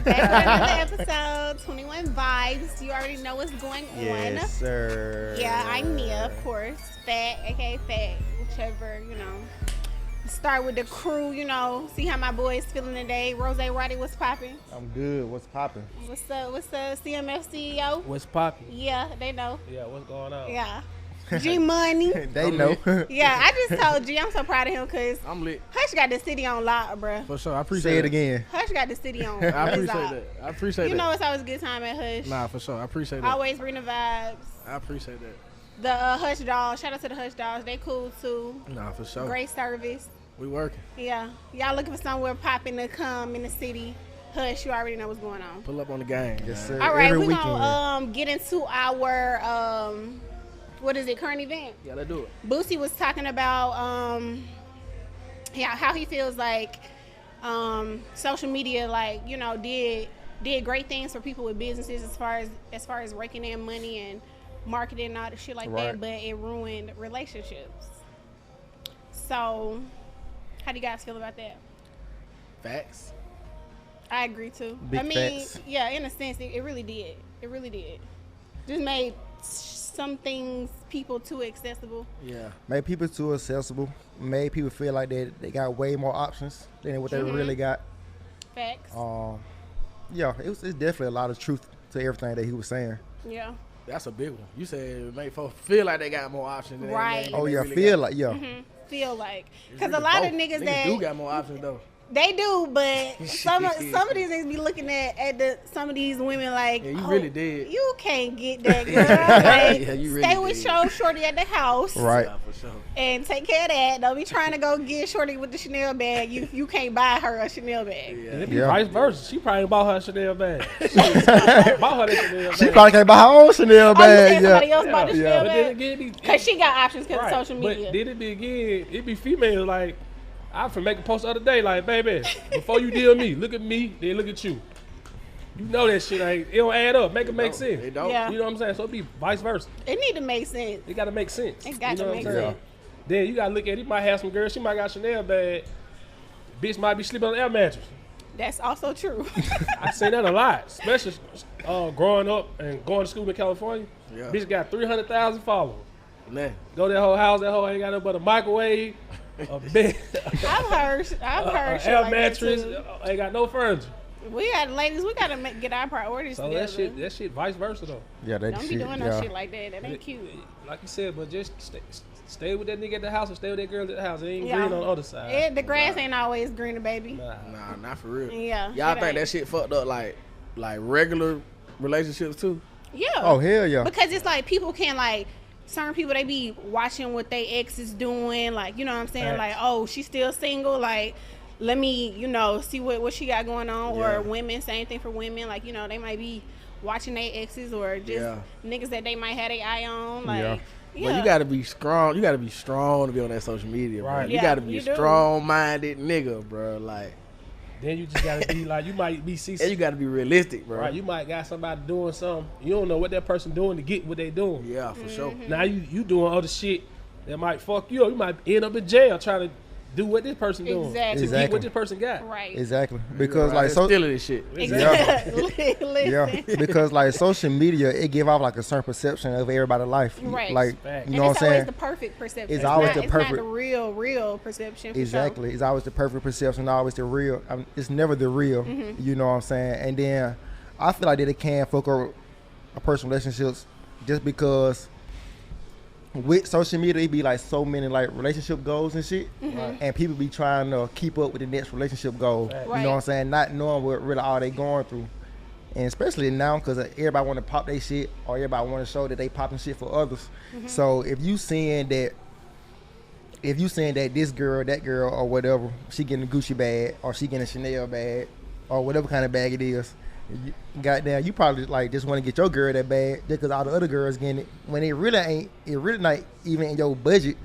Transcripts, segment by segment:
Back with another episode, 21 Vibes. You already know what's going on. Yes, sir. Yeah, I'm Nia, of course. Fat, aka Fat, whichever, Start with the crew, See how my boys feeling today. Rose Roddy, what's popping? I'm good. What's popping? What's up? What's the CMF CEO? What's popping? Yeah, they know. Yeah, what's going on? Yeah. G Money. They know. Yeah, I just told G, I'm so proud of him because I'm lit. Hush got the city on lock, bruh. For sure. I appreciate Say it that. again. Hush got the city on. I appreciate lock. that. I appreciate You that. know it's always a good time at Hush. Nah, for sure. I appreciate that. Always bring the vibes. I appreciate that. The Hush Dolls, shout out to the Hush Dolls. They cool too. Nah, for sure. Great service. We working. Yeah. Y'all looking for somewhere popping to come in the city. Hush, you already know what's going on. Pull up on the game. Yes, sir. All right, Every we're weekend. gonna get into our what is it, current event. Yeah, let's do it. Boosie was talking about how he feels like social media did great things for people with businesses as far as raking in money and marketing and all the shit like that, Right. but it ruined relationships. So how do you guys feel about that? Facts. I agree too. Big I mean, facts. yeah, in a sense, it really did. It really did. Just made some things people too accessible. Yeah. Made people too accessible. Made people feel like they got way more options than what they really got. Facts. Yeah, it's definitely a lot of truth to everything that he was saying. Yeah. That's a big one. You said make folks feel like they got more options than Right. than Oh they yeah, really feel got. like yeah. Feel like It's because a really lot both. of niggas do that got more options though. they do, but some of these niggas be looking at some of these women like, Yeah, you really did. You can't get that girl. Like, Yeah, you really stay with did. your shorty at the house, Right. Yeah, for sure. and take care of that. Don't be trying to go get shorty with the Chanel bag. You can't buy her a Chanel bag. Yeah. And it be Yeah. vice versa. She probably bought her a Chanel bag. bought her that Chanel bag. She probably can't buy her own Chanel Oh, you bag. said somebody Yeah. else bought the Yeah. Chanel But then bag? again, it be, Because she got options because right. of social media. But then it be again, it be females like, I for make a post the other day like, baby, before you deal with me, look at me, then look at you. You know that shit ain't, it don't add up. Make it make sense. It don't. Yeah. You know what I'm saying? So it be vice versa. It need to make sense. It gotta make sense. It got you know to what make I'm saying? sense. Then you gotta look at it. Might have some girl, she might got a Chanel bag. Bitch might be sleeping on an air mattress. That's also true. I seen that a lot, especially growing up and going to school in California. Yeah. Bitch got 300,000 followers. Man. Go to that whole house, that whole ain't got nothing but a microwave, a bed, I've heard shit air like mattress, that too. ain't got no furniture. We got ladies. We gotta get our priorities So together. that shit vice versa though. Yeah, that Don't shit. be doing no yeah. shit like that. That ain't cute. Like you said, but just stay with that nigga at the house or stay with that girl at the house. It ain't Yeah. green on the other side. The grass ain't always greener, baby. Nah, not for real. Yeah. Y'all it think ain't. that shit fucked up like regular relationships too? Yeah. Oh hell yeah. Because it's like people can certain people they be watching what they ex is doing, like, you know what I'm saying? Facts. Like, oh, she's still single, like, let me, see what she got going on. Yeah. Or women, same thing for women, like, they might be watching their exes or just Yeah. niggas that they might have their eye on, like, Yeah. yeah. But you gotta be strong. You gotta be strong to be on that social media, bro. Right. You Yeah, gotta be you a do. strong-minded nigga, bro. Like, Then you just gotta be like, you might be and you gotta be realistic, bro. right. You might got somebody doing something. You don't know what that person doing to get what they doing. Yeah, for sure. Mm-hmm. Now you doing other shit that might fuck you up. You might end up in jail trying to do what this person doing Exactly. to get Exactly. what this person got. Right. Exactly. Because Right, like so. stealing this shit. Exactly. Listen. Yeah, because like social media, it give off like a certain perception of everybody's life. Right. Like Fact. you And know what it's I'm always saying? the perfect perception. It's always the It's not perfect- the real perception. For Exactly. It's always the perfect perception, always the real. It's never the real. Mm-hmm. You know what I'm saying? And then I feel like that it can fuck up a person's relationships just because with social media, it be like so many like relationship goals and shit. And people be trying to keep up with the next relationship goal. Right. You know what I'm saying? Not knowing what really all they going through. And especially now, because everybody want to pop their shit or everybody want to show that they popping shit for others. So if you seeing that this girl, that girl, or whatever, she getting a Gucci bag or she getting a Chanel bag or whatever kind of bag it is, goddamn, you probably like just want to get your girl that bag just because all the other girls getting it when it really not even in your budget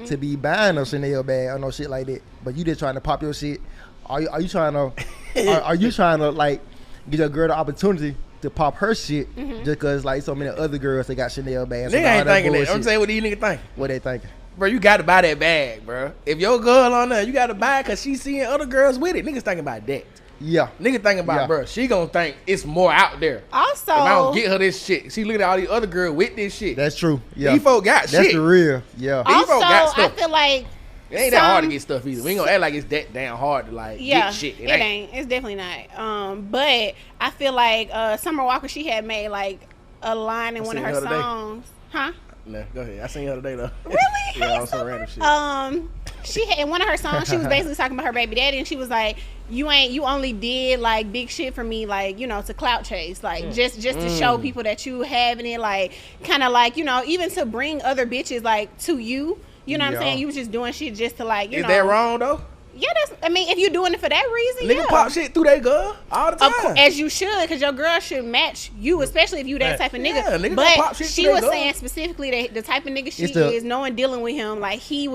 to be buying a Chanel bag or no shit like that. But you just trying to pop your shit. Are you trying to are you trying to like get your girl the opportunity to pop her shit just because like so many other girls they got Chanel bags? Nigga and all ain't thinking that. I'm bullshit? saying what these niggas think. What they thinking? Bro, you gotta buy that bag, bro. If your girl on there, you gotta buy it because she seeing other girls with it. Niggas thinking about that. Yeah. Nigga thinking about, bro, she gonna think it's more out there. Also, If I don't get her this shit, she looking at all these other girls with this shit. That's true. Yeah. These folk got shit. That's the real. Yeah. These also folk got I stuff. feel like It ain't that hard to get stuff either. We ain't gonna act like it's that damn hard to like yeah, get shit. it ain't. It's definitely not. But I feel like Summer Walker, she had made like a line in one of her seen her today. songs. Huh? Nah, go ahead. I seen her today though. Really? Yeah, on some random shit. She had in one of her songs, she was basically talking about her baby daddy, and she was like, you only did like big shit for me, like, you know, to clout chase, like just to show people that you having it, like kind of like, you know, even to bring other bitches like to you. You know what I'm saying? You was just doing shit just to like, you know. Is that wrong though? Yeah, I mean, if you're doing it for that reason, Nigga pop shit through that girl all the time. Of course, as you should, because your girl should match you, especially if you that type of nigga. Yeah, niggas but pop shit she through was that saying girl. specifically that the type of nigga she is, no one dealing with him. Like he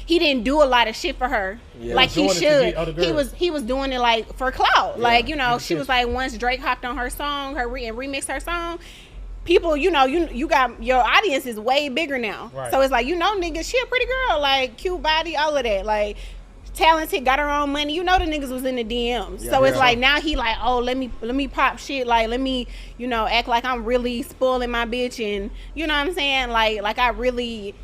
didn't do a lot of shit for her, like he should. He was doing it like for clout. Like, you know, she was like, once Drake hopped on her song, and remixed her song. People, you know, you got your audience is way bigger now. Right. So it's like, you know, niggas, she a pretty girl, like cute body, all of that, like talented, got her own money. You know, the niggas was in the DMs. So it's like now he like, oh, let me pop shit, like let me, you know, act like I'm really spoiling my bitch, and you know what I'm saying, like I really,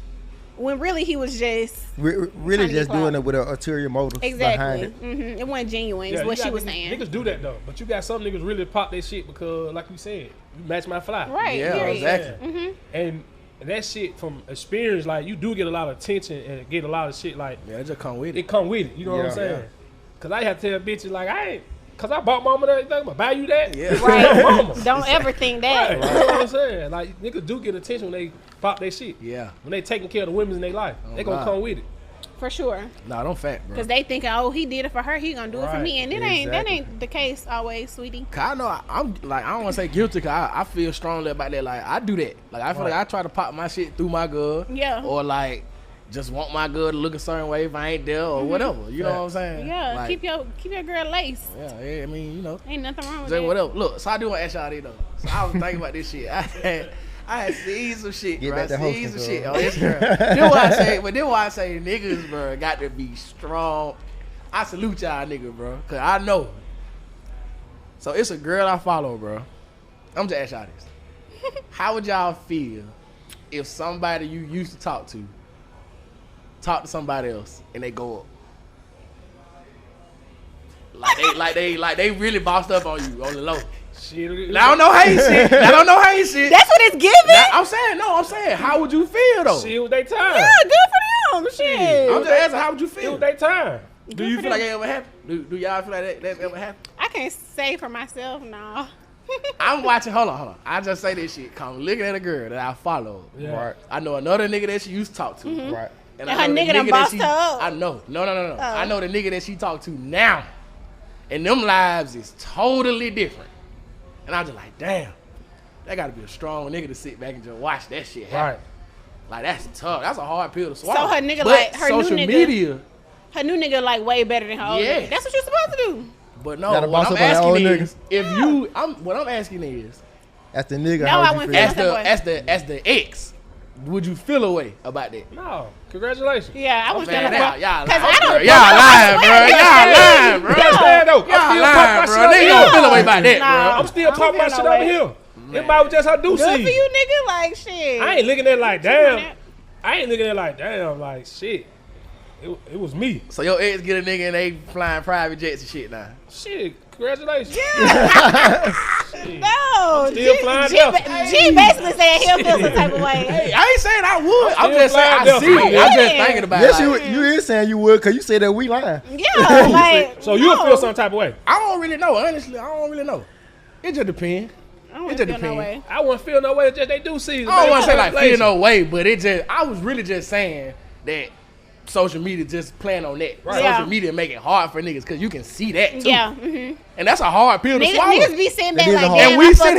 when really he was just really just doing it with an ulterior motive behind it. It wasn't genuine. Is what she was saying. Niggas do that though, but you got some niggas really pop their shit because, like you said, you match my fly. Right. Yeah, exactly. And that shit from experience, like you do get a lot of attention and get a lot of shit. Like it just come with it. It come with it. You know what I'm saying? Cause I have to tell bitches like cause I bought mama that. I'm gonna buy you that. Yeah. Right. Mama. Don't ever think that. Right. You know what I'm saying? Like niggas do get attention when they pop their shit. Yeah. When they taking care of the women in their life, they gonna come with it. For sure. Nah, don't fact, bro. Because they thinking, oh, he did it for her, he gonna do it for me, and that ain't the case always, sweetie. Cause I know I'm like, I don't want to say guilty, cause I feel strongly about that. Like I do that. Like I feel like I try to pop my shit through my girl. Yeah. Or like just want my girl to look a certain way if I ain't there or whatever. You know what I'm saying? Yeah. Like, keep your girl laced. Yeah. I mean, you know. Ain't nothing wrong with Say that. whatever. Look, so I do want to ask y'all this though. So I was thinking about this shit. I had seen some shit, Get bro. I back to seen some hosting, shit bro. on Instagram. Then why I say niggas, bro, got to be strong. I salute y'all niggas, bro, cause I know. So it's a girl I follow, bro. I'm just ask y'all this. How would y'all feel if somebody you used to talk to somebody else and they go up? Like they really bossed up on you on the low. Shit. I don't know how you shit. I don't know how you shit. That's what it's giving. I'm saying, how would you feel though? Shit was their time. Yeah, good for them. Shit. I'm just asking, how would you It feel? was their time. Do you feel like that ever happened? Do y'all feel like that's ever happened? I can't say for myself, no. I'm watching. Hold on. I just say this shit. Cause I'm looking at a girl that I follow. Yeah. Right. I know another nigga that she used to talk to. Right. And I her know the nigga done that bossed she- her up. I know. No. Oh. I know the nigga that she talk to now. And them lives is totally different. And I'm just like, damn. That gotta be a strong nigga to sit back and just watch that shit happen. Right. Like that's tough. That's a hard pill to swallow. So her nigga but like her social new nigga. media. Her new nigga like way better than her old Yeah. nigga. That's what you're supposed to do. But no, Gotta what boss I'm up on that old asking nigga. is, if you, what I'm asking is, As the nigga, No, how I would you wouldn't feel? feel as the ex, would you feel a way about that? No. Congratulations. Yeah, I was Man, gonna y'all Cause lying, I don't. bro. Y'all lying, bro. Y'all lying, bro. You understand though? Y'all lying, bro. Nigga don't feel a way about that, Nah. I'm still I don't talking my feel shit no over way. here. Everybody was just I do Good see. for you, nigga. Like shit. I ain't looking at it like doing damn. that. I ain't looking at it like damn. Like shit. It was me. So your ex get a nigga and they flying private jets and shit now. Shit. Congratulations. No, still flying G Delta. basically saying he'll feel some type of way. Hey, I ain't saying I would. I'm still just saying I flying see. Delta. I'm just Yeah. thinking about Yes, it. you is saying you would, cause you said that we lying. Yeah, like So you'll no. feel some type of way. I don't really know. Honestly, I don't really know. It just depends. I don't It feel just no depends. way. I wouldn't feel no way. It's just they do see. I don't want to say like feel no way, but it just, I was really just saying that social media just playing on that. Right. Yeah. Social media make it hard for niggas because you can see that too. Yeah, And that's a hard pill to swallow. niggas be sitting back That is like a hard- damn. And we I sit fucked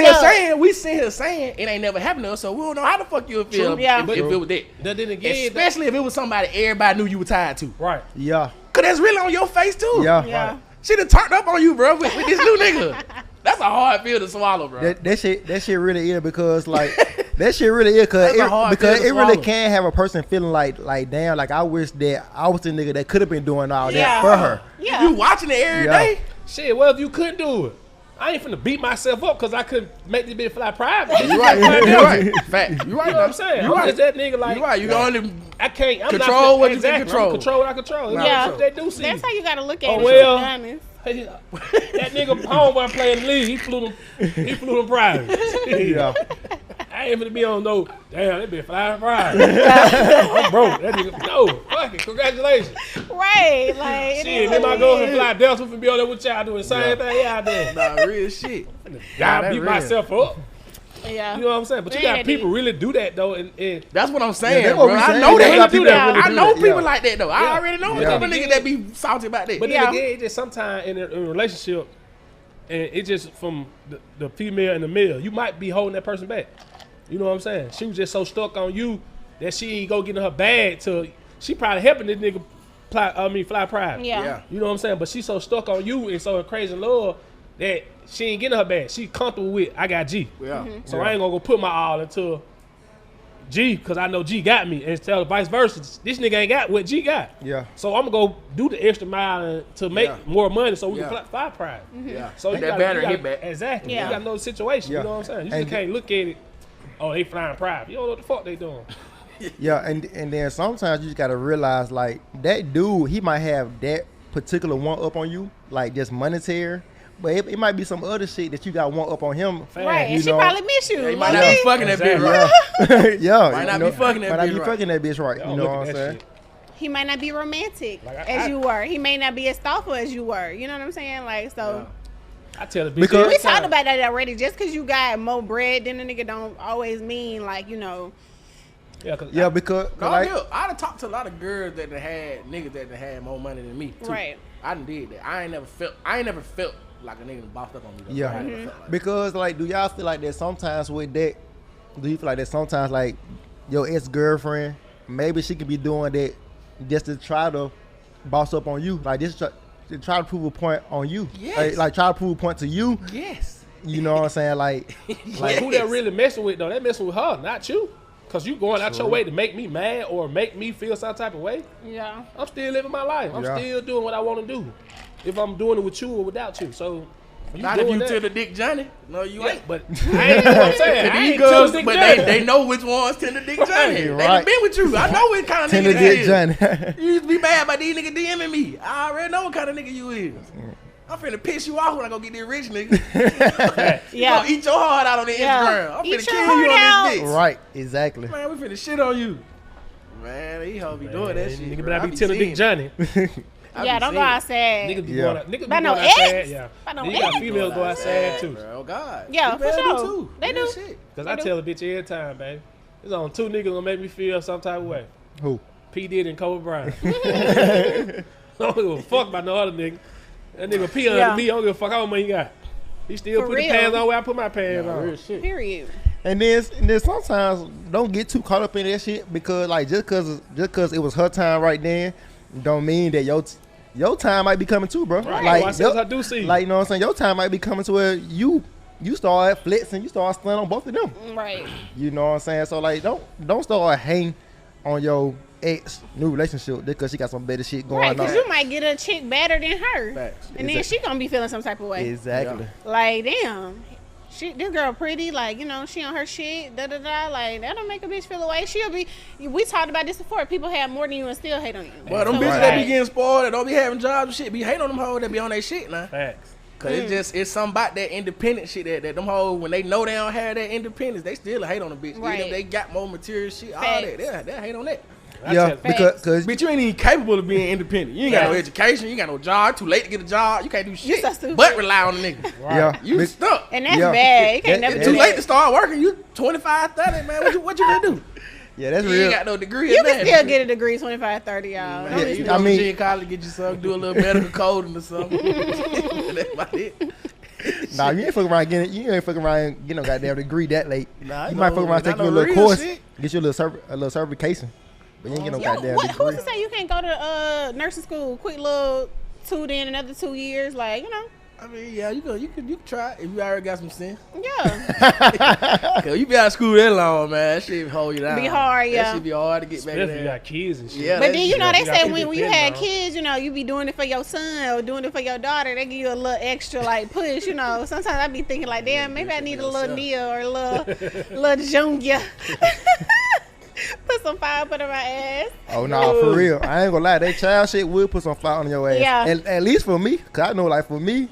here up. saying it ain't never happened to us, so we don't know how the fuck you'll feel True. Yeah. if it was that. Then again, Especially if it was somebody everybody knew you were tied to. right. Yeah. Cause that's really on your face too. Yeah. Yeah. She done turned up on you, bro, with this new nigga. That's a hard pill to swallow, bro. That shit really is because like that shit really is That's a hard because pill to it really swallow. can have a person feeling like damn, like I wish that I was the nigga that could have been doing all Yeah. that for her. Yeah. You watching it every Yeah. day. Shit, well, if you couldn't do it, I ain't finna beat myself up because I couldn't make this bitch fly private. You right. Fact. You right. You know what I'm saying? You right. That nigga like. You right. You can only I can't. I'm control not, what exactly, you can control. Control what I control. Yeah. What they do see. That's how you gotta look at it. Well, to be honest. That nigga homeboy playing the league. He flew them private. Yeah. I ain't finna be on no. Damn, that bitch flying private. I'm broke. That nigga. No, fuck it. Congratulations. Right. Like it Shit, is then what my it girl is. can fly Delta. We finna be on there with y'all doing the same thing y'all doing. Nah, real shit. I beat myself up. Yeah. You know what I'm saying? But you got people really do that though, and That's what I'm saying, that's bro. what we I saying. know That's they why do people that. really I do know that. people Yeah. like that though. I already know Yeah. a couple niggas that be salty about that. but Yeah. then again, it just sometimes in a relationship, and it just from the female and the male, you might be holding that person back. You know what I'm saying? She was just so stuck on you that she ain't go get in her bag till she probably helping this nigga fly private. Yeah. You know what I'm saying? But she so stuck on you and so in crazy love that she ain't getting her bag. She comfortable with I got G. Yeah. So I ain't gonna go put my all into G because I know G got me, and tell vice versa. This nigga ain't got what G got. Yeah. So I'm gonna go do the extra mile to make more money so we can fly private. Yeah. So That battery hit back. Exactly. Yeah. You got no situation. Yeah. You know what I'm saying? You just And- can't look at it. Oh, they flying private. You don't know what the fuck they doing. Yeah, and then sometimes you just gotta realize like that dude, he might have that particular one up on you, like just monetary, but it might be some other shit that you got one up on him. Right. You And she know. probably miss you. Yeah, you Like might not be me. fucking that bitch Exactly. right. Yeah, Might not you be fucking that might not bitch be right. fucking that bitch right. Y'all You know look what at I'm that saying? shit. He might not be romantic Like, as you were. He may not be as thoughtful as you were. You know what I'm saying? Like so. I tell the bitch Because- every We talked time. about that already. Just because you got more bread, then the nigga don't always mean like you know. Yeah, because No, like, I done talked to a lot of girls that done had niggas that done had more money than me. Too. Right. I done did that. I ain't never felt like a nigga done bossed up on me. Though. yeah, I ain't never felt like that. because like, do y'all feel like that sometimes with that? Do you feel like that sometimes like your ex-girlfriend, maybe she could be doing that just to try to boss up on you, like just to try to prove a point on you, Yes. like try to prove a point to you. Yes. You know what I'm saying? Like Who that really messing with though? They messing with her, not you. Cause you going out your way to make me mad or make me feel some type of way. Yeah. I'm still living my life. I'm Yeah. still doing what I want to do. If I'm doing it with you or without you. So you Not if doing you that. to the Dick Johnny. No, you ain't. But I ain't what I'm saying. I These ain't girls, to the but Dick they know which ones tend to Dick Johnny. They Right. done been with you. I know what kind of Tender nigga Dick that is. Johnny. You used to be mad about these niggas DMing me. I already know what kind of nigga you is. I'm finna piss you off when I go get this rich nigga. You Yeah. gonna eat your heart out on the Yeah. Instagram. I'm Eat finna your kill you heart out. on this bitch. Right, exactly. Man, we finna shit on you. Man, he hoe be doing that shit. Nigga bro. better I be telling seeing Dick Johnny. I Yeah. be Don't go seeing outside. Niggas be Yeah. going out. Niggas be By going no outside. ex? Yeah. By no Niggas got ex? females go outside too. Bro. Oh God. Yeah, for Females sure. do too. They Real do. shit. Cause They I do. tell a bitch every time, baby. There's only two niggas gonna make me feel some type of way. Who? P. Diddy and Kobe Bryant. I don't give a fuck about no other nigga. That nigga P under me. I don't give a fuck how much he got. He still For put real. the pants on where I put my pants on. Real shit. Period. And then sometimes don't get too caught up in that shit because like just cause it was her time right then, don't mean that your time might be coming too, bro. Right. Like Well, I said I do see. like you know what I'm saying. Your time might be coming to where you start flexing, you start stunning on both of them. Right. You know what I'm saying. So like don't start hating on your ex new relationship because she got some better shit going Right. Because on. you might get a chick better than her, Facts. and then she gonna be feeling some type of way. Exactly. Like damn. This girl pretty, like, you know, she on her shit, da-da-da, like, that'll make a bitch feel away. We talked about this before, people have more than you and still hate on you. But them So bitches it's that be like- getting spoiled, that don't be having jobs and shit, be hating on them hoes that be on their shit now. Facts. Cause it's something about that independent shit that them hoes, when they know they don't have that independence, they still hate on the bitch. Right. Even if they got more material shit, all Facts. that, they hate on that. Yeah, because Bitch, you ain't even capable of being independent. You ain't got no education, you ain't got no job, too late to get a job, you can't do shit so stupid. but rely on the nigga. yeah, You bec- stuck. And that's Yeah. bad. You can't That- never It's do too that. late to start working. You 25, 30, man. What you gonna do? yeah, that's You real. ain't got no degree You in can that. still get a degree 25, 30, y'all. Man, Don't you listen go I to mean- Virginia College, get you something, do a little medical coding or something. That's about it. Nah, you ain't fucking around getting no goddamn degree that late. Nah, You might fuck around not taking no a little real course, shit. get you a little certification, but you ain't get no goddamn Who's degree. to say you can't go to nursing school, quick little 2, then another 2 years, like, you know. I mean, yeah, you can try it if you already got some sense. Yeah. Cause you be out of school that long, man. That shit hold you down. Be hard, yeah. That shit be hard to get back Especially there. if you got kids and shit. Yeah, But then, you know, they say when when you had kids, you know, you be doing it for your son or doing it for your daughter. They give you a little extra, like, push, you know. Sometimes I be thinking, like, damn, maybe I need a little Nia or a little Junior. Put some fire up under my ass. Oh, no, for real. I ain't gonna lie. That child shit will put some fire on your ass. Yeah. And at least for me, because I know, like, for me,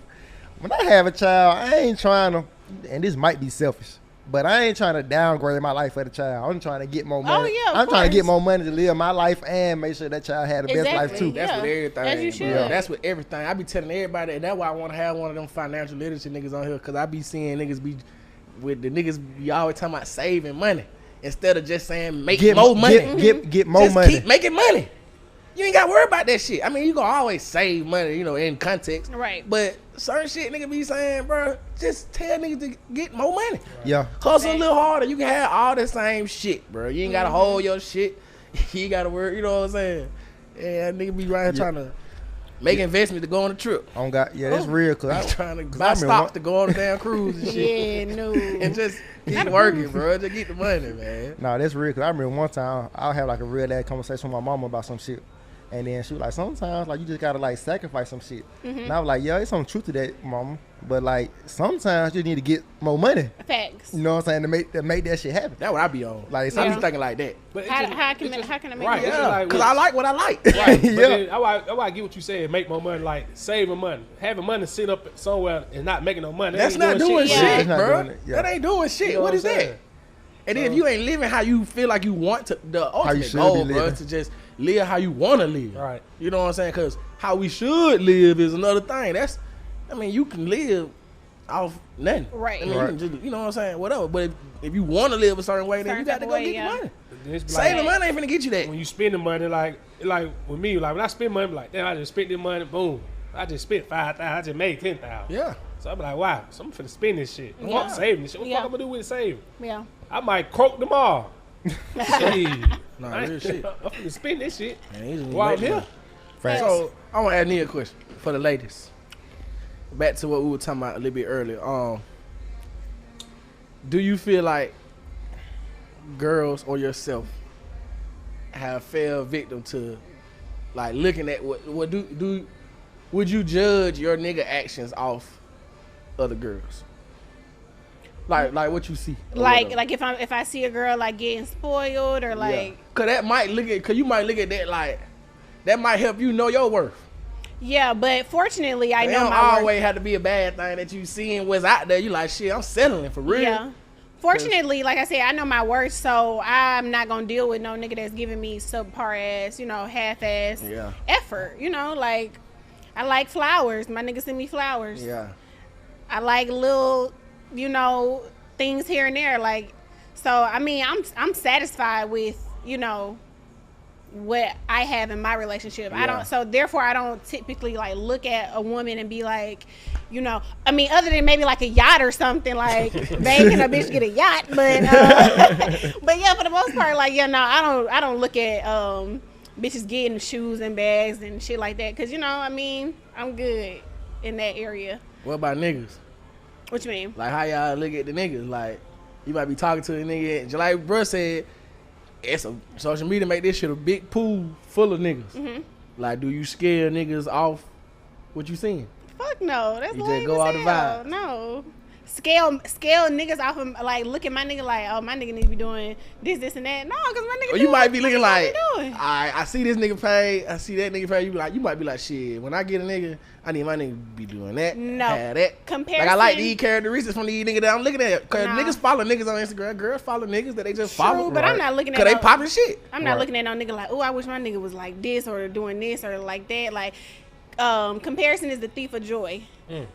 when I have a child, I ain't trying to, and this might be selfish, but I ain't trying to downgrade my life for the child. I'm trying to get more money. Oh, yeah, I'm trying to get more money to live my life and make sure that child had the best life, too. That's with everything. As you should. Yeah. That's with everything. I be telling everybody, and that's why I want to have one of them financial literacy niggas on here, because I be seeing niggas be, with the niggas be always talking about saving money, instead of just saying make more money. Get more just money. Keep making money. You ain't got to worry about that shit. I mean, you gonna always save money, you know, in context. Right. But certain shit nigga be saying, bro, just tell niggas to get more money. Yeah. Hustle a little harder. You can have all the same shit, bro. You ain't got to hold your shit. You ain't got to worry, you know what I'm saying? Yeah, nigga be right here trying to make investment to go on a trip. On God, yeah, that's real. Cause I'm trying to buy stock to go on a damn cruise and shit. Yeah, no. And just keep working, bro. Just get the money, man. Nah, that's real. Cause I remember one time I'll have like a real ass conversation with my mama about some shit. And then she was like, sometimes like you just gotta like sacrifice some shit. And I was like, yeah, there's some truth to that, mama. But like sometimes you need to get more money. Facts. You know what I'm saying? To make that shit happen. That's what I be on. Like I be thinking like that. But How can I make right, it? Yeah, like because I like what I like. Right. But Yeah. then I get what you said. Make more money, like saving money, having money sit up somewhere and not making no money. That's ain't not doing shit, That's not bro. doing it, yeah. That ain't doing shit. You know What what is I'm that? saying? And then if you ain't living how you feel like you want to, the you ultimate should goal, be bro, living. is to just live how you want to live. Right. You know what I'm saying? Because how we should live is another thing. I mean, you can live off nothing. Right. I mean, Right. you can just, you know what I'm saying? Whatever. But if you want to live a certain way, then you got to go get the money. It's like, Saving money ain't finna get you that. when you spend the money, like with me, like when I spend money, I'm like, damn, I just spent this money, boom. I just spent 5,000, I just made 10,000. Yeah. So I'm like, wow, so I'm finna spend this shit. Yeah. I'm saving this shit. What the Yeah. fuck I'm gonna do with saving? Yeah. I might croak them all. Shit. Nah, I real ain't- shit. I'm finna spend this shit Man, these niggas while I'm make here. money. Facts. So I want to ask Nia a question for the ladies. Back to what we were talking about a little bit earlier. Do you feel like girls or yourself have fell victim to like looking at what would you judge your nigga actions off other girls? Like what you see. or whatever. Like if I see a girl like getting spoiled or like Cause you might look at that like that might help you know your worth. yeah, but fortunately I It know don't my worth. always have to be a bad thing that you seeing what's out there. You like shit. I'm settling for real. Yeah. Fortunately, like I said, I know my worth, so I'm not gonna deal with no nigga that's giving me subpar ass, you know, half ass Yeah. effort. You know, like I like flowers. My nigga send me flowers. Yeah. I like little, you know, things here and there. Like, so I mean, I'm satisfied with, you know, what I have in my relationship. Yeah. So therefore I don't typically like look at a woman and be like, you know, I mean, other than maybe like a yacht or something, like, babe, can a bitch get a yacht? But yeah, for the most part, like, yeah, no, I don't look at bitches getting shoes and bags and shit like that, cause you know, I mean, I'm good in that area. What about niggas? What you mean? Like how y'all look at the niggas? Like you might be talking to a nigga, and just like bruh said, it's a social media make this shit a big pool full of niggas. Mm-hmm. Like, do you scare niggas off what you seeing? Fuck no, that's You just lame go as out the hell. vibe. No. Scale niggas off of, like, look at my nigga like, oh, my nigga need to be doing this and that. No, because my nigga Or you doing might what be the looking fuck he like, doing. I see this nigga pay, I see that nigga pay. You might be like, shit. When I get a nigga, I need my nigga to be doing that. No. have that. Comparison. Like I like these characteristics from these niggas that I'm looking at. Cause Nah. niggas follow niggas on Instagram, girls follow niggas that they just follow. True, but I'm not looking at Cause they no- popping shit. I'm not Right. looking at no nigga like, oh, I wish my nigga was like this or doing this or like that. Like, comparison is the thief of joy.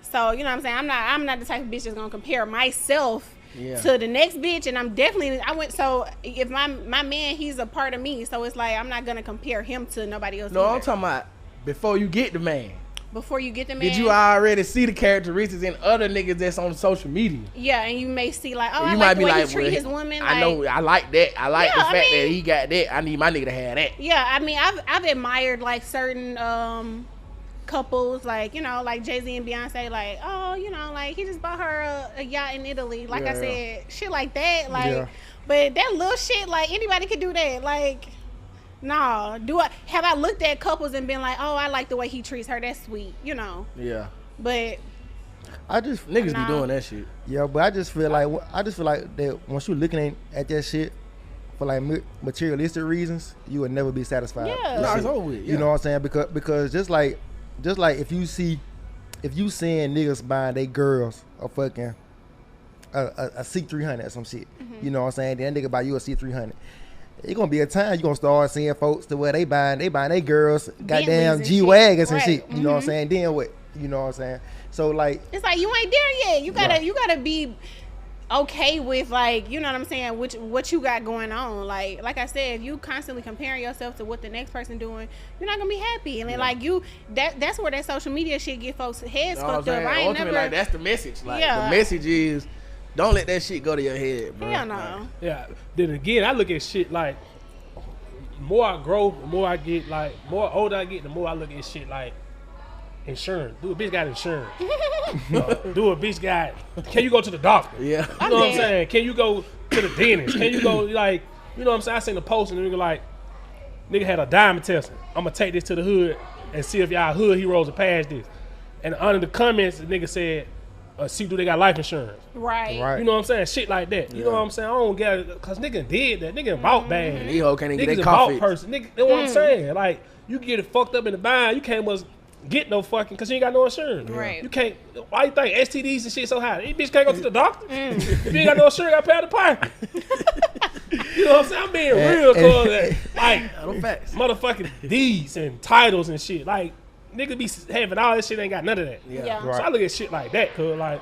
So, you know what I'm saying? I'm not the type of bitch that's gonna compare myself Yeah. to the next bitch, and so if my man, he's a part of me, so it's like I'm not gonna compare him to nobody else. No, I'm either. talking about before you get the man. Before you get the man. Did you already see the characteristics in other niggas that's on social media? Yeah, and you may see like, oh, You I might like the be way like, he treat well, his woman. I Like, know, I like that. I like Yeah, the I fact mean- that he got that. I need my nigga to have that. Yeah, I mean, I've admired like certain couples, like, you know, like Jay-Z and Beyonce, like, oh, you know, like, he just bought her a yacht in Italy. Like I said, shit like that. Like, but that little shit, like, anybody could do that. Like, nah. Have I looked at couples and been like, oh, I like the way he treats her. That's sweet, you know? Yeah. But niggas be doing that shit. Yeah, but I just feel like that once you're looking at that shit for like materialistic reasons, you would never be satisfied. Yeah, no, it's over with. Yeah. You know what I'm saying? Because just like if you seeing niggas buying they girls a fucking a C300 or some shit, you know what I'm saying? Then that nigga buy you a C300. It's gonna be a time you gonna start seeing folks to where they buying they girls goddamn G-Wagons and shit. You know what I'm saying? Then what? You know what I'm saying? So like, it's like you ain't there yet. You gotta be okay with, like, you know what I'm saying, what you got going on. Like I said, if you constantly comparing yourself to what the next person doing, you're not gonna be happy. And then like that's where that social media shit get folks heads fucked up. I ain't never, like, that's the message. Like the message is, don't let that shit go to your head, bro. Hell no. Like, yeah. Then again, I look at shit like, the more I grow, the more I get, like, more older I get, the more I look at shit like insurance. Do a bitch got insurance? Do a bitch got? Can you go to the doctor? Yeah. You know what I'm saying? Can you go to the dentist? Can you go, like, you know what I'm saying? I seen a post and nigga like, nigga had a diamond testing. I'm gonna take this to the hood and see if y'all hood heroes are past this. And under the comments, the nigga said, see, do they got life insurance? Right. You know what I'm saying? Shit like that. You know what I'm saying? I don't get it, cause nigga did that. Nigga bought bad. And these hoes can't even get Niggas their coffee. Bought person. Nigga, that's what I'm saying. Like, you get it fucked up in the bind, you can't must get no fucking, cause you ain't got no insurance. Right. You can't. Why you think STDs and shit so high? These bitch can't go to the doctor. If you ain't got no insurance, you gotta pay out the pocket. You know what I'm saying? I'm being real, cause like motherfucking deeds and titles and shit. Like, niggas be having all that shit, ain't got none of that. Yeah. So I look at shit like that, cause like,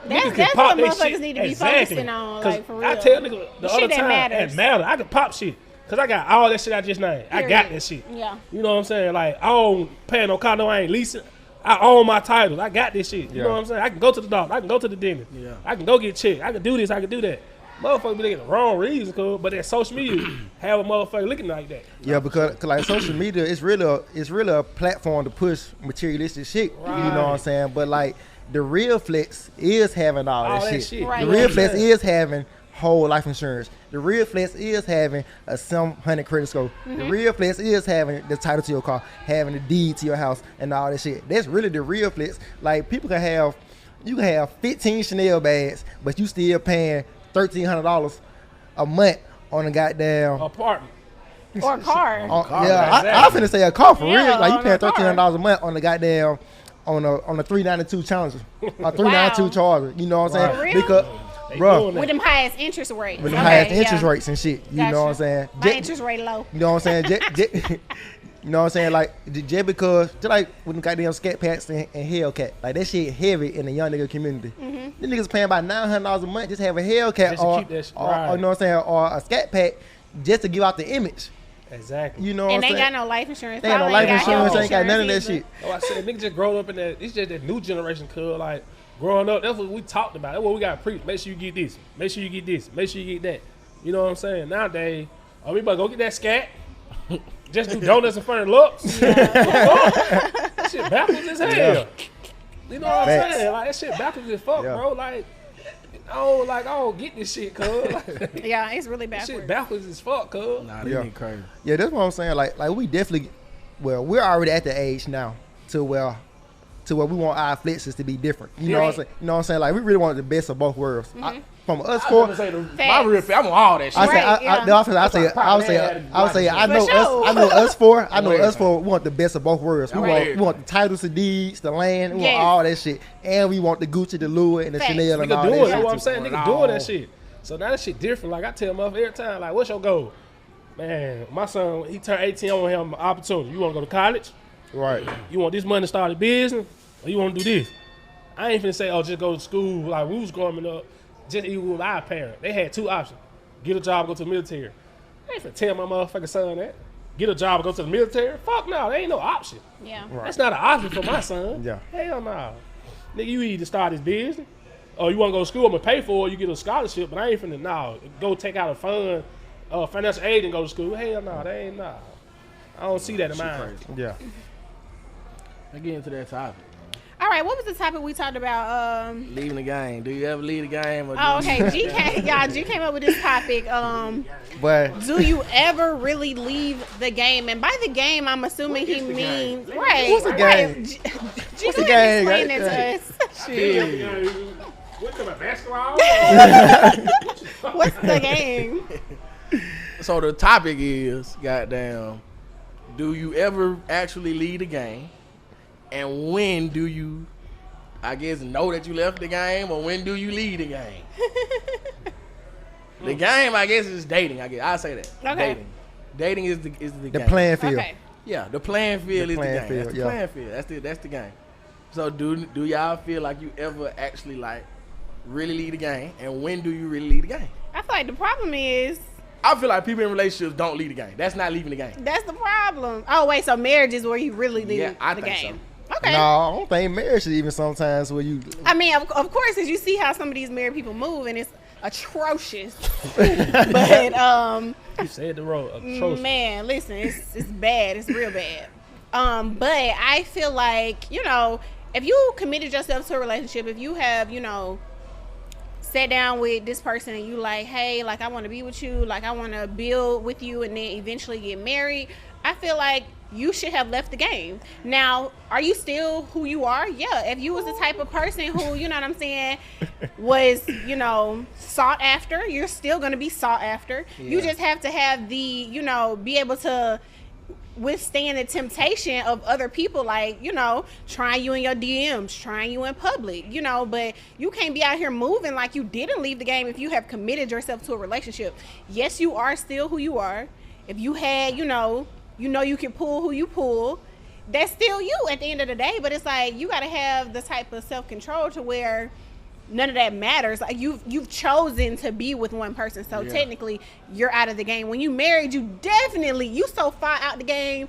that's what motherfuckers need to be focusing on. Like, for real. I tell niggas the other time, matters. it matter. I can pop shit. Cause I got all that shit I just named. I got that shit. Yeah. You know what I'm saying? Like, I don't pay no condo, I ain't leasing. I own my titles. I got this shit. You know what I'm saying? I can go to the doctor. I can go to the dentist. Yeah. I can go get checked. I can do this. I can do that. Motherfuckers be looking the wrong reasons, but that social media have a motherfucker looking like that. Yeah, because like social media, it's really a platform to push materialistic shit. Right. You know what I'm saying? But like the real flex is having all that shit. Right. The real flex is having whole life insurance. The real flex is having a 700 credit score. The real flex is having the title to your car, having the deed to your house, and all that shit. That's really the real flex. Like, people can have 15 Chanel bags, but you still paying $1,300 a month on a goddamn apartment or a car. I finna say a car for real. Like, you paying $1,300 a month on the goddamn on a 392 Challenger, a 392 Charger. You know what I'm saying? Because bro, with them highest interest rates. With them highest interest rates and shit. You know what I'm saying? My interest rate low. You know what I'm saying? You know what I'm saying? Like, just because, just like with them goddamn Scat Packs and Hellcat, like, that shit heavy in the young nigga community. Them niggas paying about $900 a month just to have a Hellcat or you know what I'm saying, or a Scat Pack just to give out the image. Exactly. You know what I'm saying? And they got no life insurance. They ain't no life insurance. They ain't got none of that shit. Oh, I said, niggas just grown up in that. It's just that new generation, cuz, like, growing up, that's what we talked about. That's what we got to preach. Make sure you get this. Make sure you get this. Make sure you get that. You know what I'm saying? Nowadays, we better go get that Scat. Just do donuts in front of looks. That shit backwards as hell. Yeah. You know what I'm saying? Like, that shit backwards as fuck, bro. Like, I don't get this shit, cuz. Like, yeah, it's really backwards. Shit backwards as fuck, cuz. Nah, they ain't crazy. Yeah, that's what I'm saying. Like we definitely, we're already at the age now to where we want our flexes to be different. You know what I'm saying? You know what I'm saying? Like, we really want the best of both worlds. From us four, my real fan, I'm on all that shit. I know us four. We want the best of both worlds. We want the titles, the deeds, the land. We want all that shit, and we want the Gucci, the Louis, and the Chanel, and all that shit. That's what I'm saying. Nigga doing that shit. So now that shit different. Like, I tell motherfucker every time, like, what's your goal? Man, my son, he turned 18. I want him an opportunity. You want to go to college? Right. You want this money to start a business, or you want to do this? I ain't finna say, just go to school. Like, we was growing up. Just even with our parents, they had two options: get a job, go to the military. I ain't finna tell my motherfucking son that. Get a job, go to the military. Fuck no, there ain't no option. Yeah, right. That's not an option for my son. Yeah, hell no, nigga. You either start this business, or you want to go to school. I'm gonna pay for it. You get a scholarship, but I ain't finna go take out a fund, financial aid, and go to school. Hell no, that ain't I don't see that in mine. Yeah. Let's get into that topic. All right, what was the topic we talked about? Leaving the game. Do you ever leave the game? Or okay. G came up with this topic. But do you ever really leave the game? And by the game, I'm assuming he means right. What's the game? G, What's the game? Explain it to us. Shit. What kind of basketball? What's the game? So the topic is, goddamn, do you ever actually leave the game? And when do you, I guess, know that you left the game, or when do you leave the game? The game, I guess, is dating. I guess I'll say that. Okay. Dating is the game. the playing field. Okay. Yeah, the playing field is the game. Field, That's the playing field. That's the game. So do y'all feel like you ever actually like really leave the game? And when do you really leave the game? I feel like the problem is. I feel like people in relationships don't leave the game. That's not leaving the game. That's the problem. Oh wait, so marriage is where you really leave I the think game. So. Okay. No, I don't think marriage is even sometimes where you. I mean, of course, as you see how some of these married people move, and it's atrocious. But You said the road. Atrocious. man, listen, it's bad. It's real bad. But I feel like, if you committed yourself to a relationship, if you have, sat down with this person and you like, hey, like I want to be with you, like I want to build with you, and then eventually get married, I feel like you should have left the game. Now, are you still who you are? Yeah. If you was the type of person who, you know what I'm saying, was, sought after, you're still going to be sought after. Yeah. You just have to have the, be able to withstand the temptation of other people, like, trying you in your DMs, trying you in public, but you can't be out here moving like you didn't leave the game if you have committed yourself to a relationship. Yes, you are still who you are. If you had, you can pull who you pull, that's still you at the end of the day. But it's like you got to have the type of self-control to where none of that matters. Like you've chosen to be with one person, so technically you're out of the game. When you married, you so far out the game.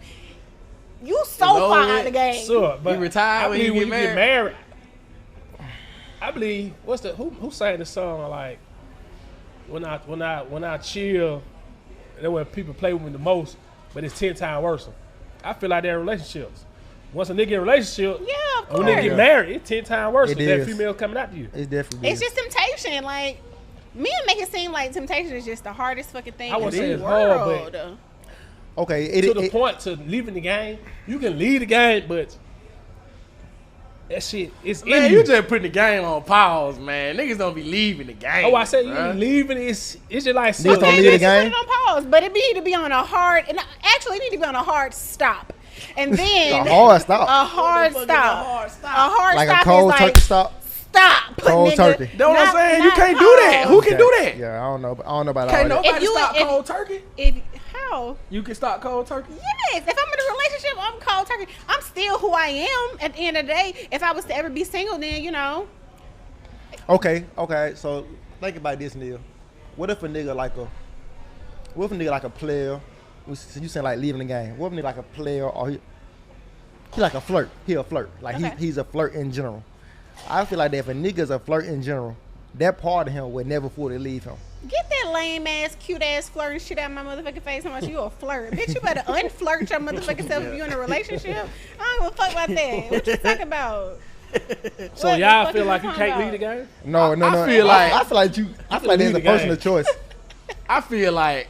Far out the game. Sure, but you retire when you get married. I believe who sang the song like when I chill, that's when people play with me the most. But it's 10 times worse. I feel like they're in relationships. Once a nigga in a relationship, yeah, of course. When they get married, it's 10 times worse than that is. female coming after you. It's definitely. It's just temptation. Like, men make it seem like temptation is just the hardest fucking thing I would say in the it's hard, world. but okay, to the point to leaving the game, you can leave the game, but that shit is in Man, you just putting the game on pause, man. Niggas don't be leaving the game. Oh, I said you bruh. leaving it's just like Niggas don't leave the game. Put it on pause, but it need to be on a hard, and actually it need to be on a hard stop. And then A hard stop. A hard stop. A hard Like stop a cold is turkey like, stop. stop. Cold nigga. turkey. Know what I'm Not- saying? You not can't do that. pause. Who can do that? Yeah, I don't know about Can't all that. nobody stop if- cold turkey? How? You can stop cold turkey? Yes. If I'm in a relationship, I'm cold turkey. I'm still who I am at the end of the day. If I was to ever be single, then, Okay. So think about this, Neil. What if a nigga like a player? You saying like leaving the game? What if a nigga like a player or he like a flirt? He a flirt. Like Okay. he's a flirt in general. I feel like that if a nigga's a flirt in general, that part of him would never fully leave him. Get that lame ass, cute ass flirting shit out of my motherfucking face. How much you a flirt? Bitch, you better unflirt your motherfucking self if you in a relationship. I don't give a fuck about that. What you talking about? So What the y'all fuck feel is like you you talking can't leave about? the game? No. I feel like- I feel like there's a leave the personal game. choice. I feel like,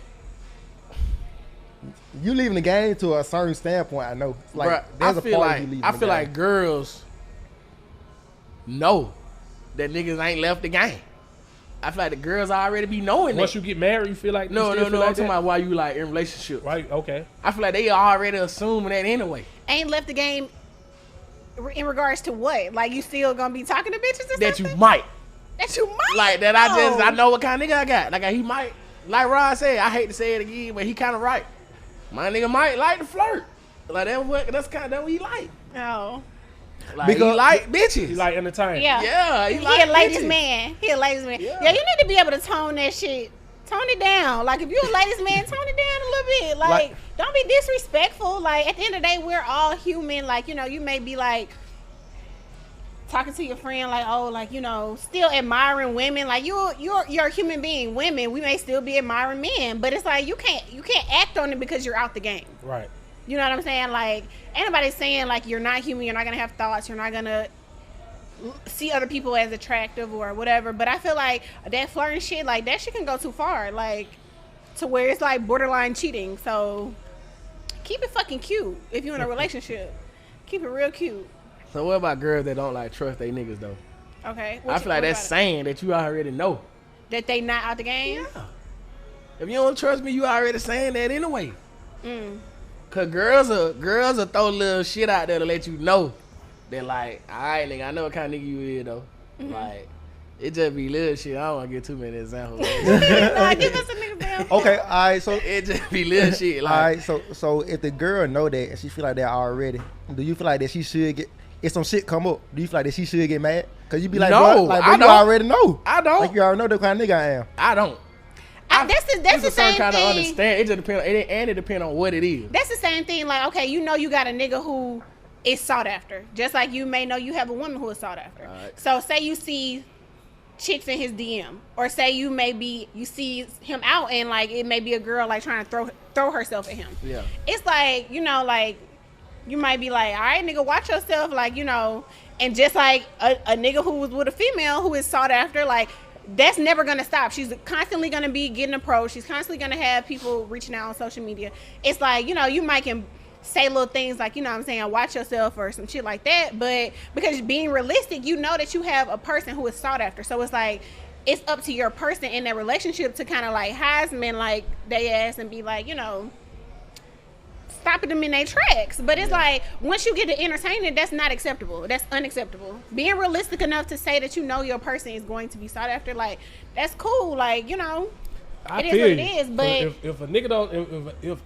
You leaving the game to a certain standpoint. I know. Like bruh, there's I a feel part like of you leaving I the feel game. like girls know that niggas ain't left the game. I feel like the girls already be knowing Once that. you get married, you feel like No, you still I'm feel like talking that? about why you like in relationships. Right? Okay. I feel like they already assuming that anyway. Ain't left the game in regards to what? Like you still gonna be talking to bitches or That something? you might. That you might. Like that I know what kind of nigga I got. Like he might, like Rod said, I hate to say it again, but he kind of right. My nigga might like to flirt. Like that's kind of what he like. Oh. Like Because- he like bitches. You like entertainment. Yeah. Yeah, he He like a ladies bitches. man. He a ladies man. Yeah. Yeah, you need to be able to tone that shit. Tone it down. Like if you a ladies man, tone it down a little bit. Like don't be disrespectful. Like at the end of the day, we're all human. Like, you may be like talking to your friend like, oh, like, still admiring women. Like you're a human being. Women, we may still be admiring men, but it's like you can't act on it because you're out the game. Right. You know what I'm saying? Like, anybody's saying like you're not human, you're not gonna have thoughts, you're not gonna see other people as attractive or whatever. But I feel like that flirting shit, like that shit can go too far, like to where it's like borderline cheating. So keep it fucking cute if you're in a relationship. Keep it real cute. So what about girls that don't like trust they niggas though? Okay. I feel like that's saying that you already know that they not out the game. Yeah. If you don't trust me, you already saying that anyway. Cause girls will throw little shit out there to let you know that like, all right, nigga, I know what kind of nigga you is though. Like, it just be little shit. I don't want to get too many examples. Nah, give us an example. Okay, all right, so it just be little shit. Like, all right, so if the girl know that and she feel like that already, do you feel like that she should get? If some shit come up, do you feel like that she should get mad? Cause you be like, no, bro, like, bro, you already know. I don't. Like you already know the kind of nigga I am. I don't. That's the same kind thing. Of understand. It just depends. It depends on what it is. That's the same thing. Like, okay, you know, you got a nigga who is sought after, just like you may know you have a woman who is sought after. Right. So, say you see chicks in his DM, or say you see him out and like it may be a girl like trying to throw herself at him. Yeah. It's like, you know, like you might be like, all right, nigga, watch yourself, like, you know, and just like a nigga who was with a female who is sought after, like. That's never going to stop. She's constantly going to be getting approached. She's constantly going to have people reaching out on social media. It's like, you know, you might can say little things like, you know what I'm saying, watch yourself or some shit like that. But because being realistic, you know that you have a person who is sought after. So it's like, it's up to your person in that relationship to kind of like Heisman like they ass and be like, you know, stopping them in their tracks. But it's like, once you get to entertaining, that's not acceptable. That's unacceptable. Being realistic enough to say that you know your person is going to be sought after, like, that's cool. Like, you know, it is what it is. But if a nigga don't, if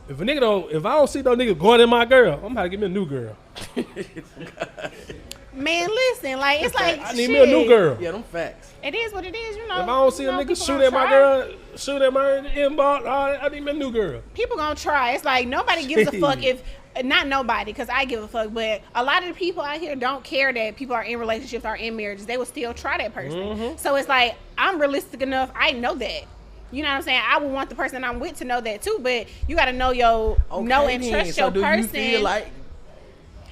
a nigga don't, if I don't see no nigga going in my girl, I'm about to give me a new girl. Man, listen, like, it's like, I need me a new girl. Yeah, them facts. It is what it is, you know. If I don't see a nigga shoot at my girl, shoot at my inbox, I need me a new girl. People gonna try. It's like nobody gives a fuck if, not nobody, because I give a fuck, but a lot of the people out here don't care that people are in relationships or in marriages. They will still try that person. So it's like, I'm realistic enough. I know that. You know what I'm saying? I would want the person I'm with to know that too, but you gotta know know and trust your person. You feel like,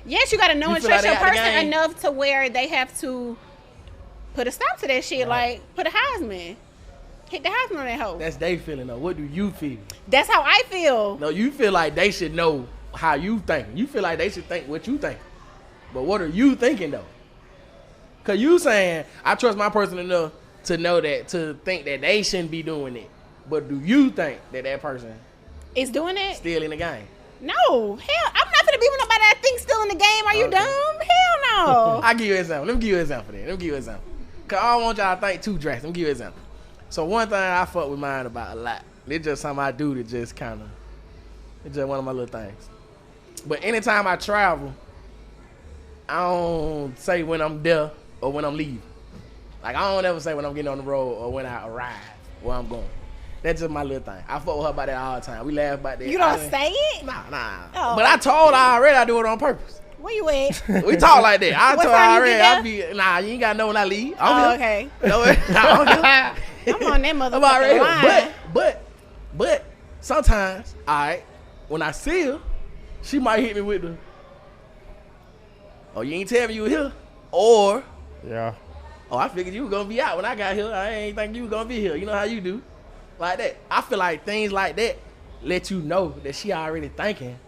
yes, you gotta know and trust your person enough to where they have to put a stop to that shit. Right. Like, put a Heisman. Hit the Heisman on that hoe. That's they feeling though. What do you feel? That's how I feel. No, you feel like they should know how you think. You feel like they should think what you think. But what are you thinking though? Cause you saying, I trust my person enough to know that, to think that they shouldn't be doing it. But do you think that person is doing it? Still in the game? No. Hell, I'm not gonna be with nobody that thinks still in the game. Are you dumb? Hell no. I'll give you an example. Let me give you an example then. Let me give you an example. Cause I don't want y'all to think too drastic. Let me give you an example. So one thing I fuck with mine about a lot. It's just something I do that just kind of, it's just one of my little things. But anytime I travel, I don't say when I'm there or when I'm leaving. Like, I don't ever say when I'm getting on the road or when I arrive where I'm going. That's just my little thing. I fuck with her about that all the time. We laugh about that. You don't say it? Nah. Oh. But I told her already I do it on purpose. Where you at? We talk like that. I What told her time you already. get You ain't got to know when I leave. Okay. No, I'm on that motherfucking line. But sometimes, all right, when I see her, she might hit me with the, oh, you ain't tell me you were here. Or, Yeah. oh, I figured you were going to be out when I got here. I ain't think you were going to be here. You know how you do. Like that. I feel like things like that let you know that she already thinking,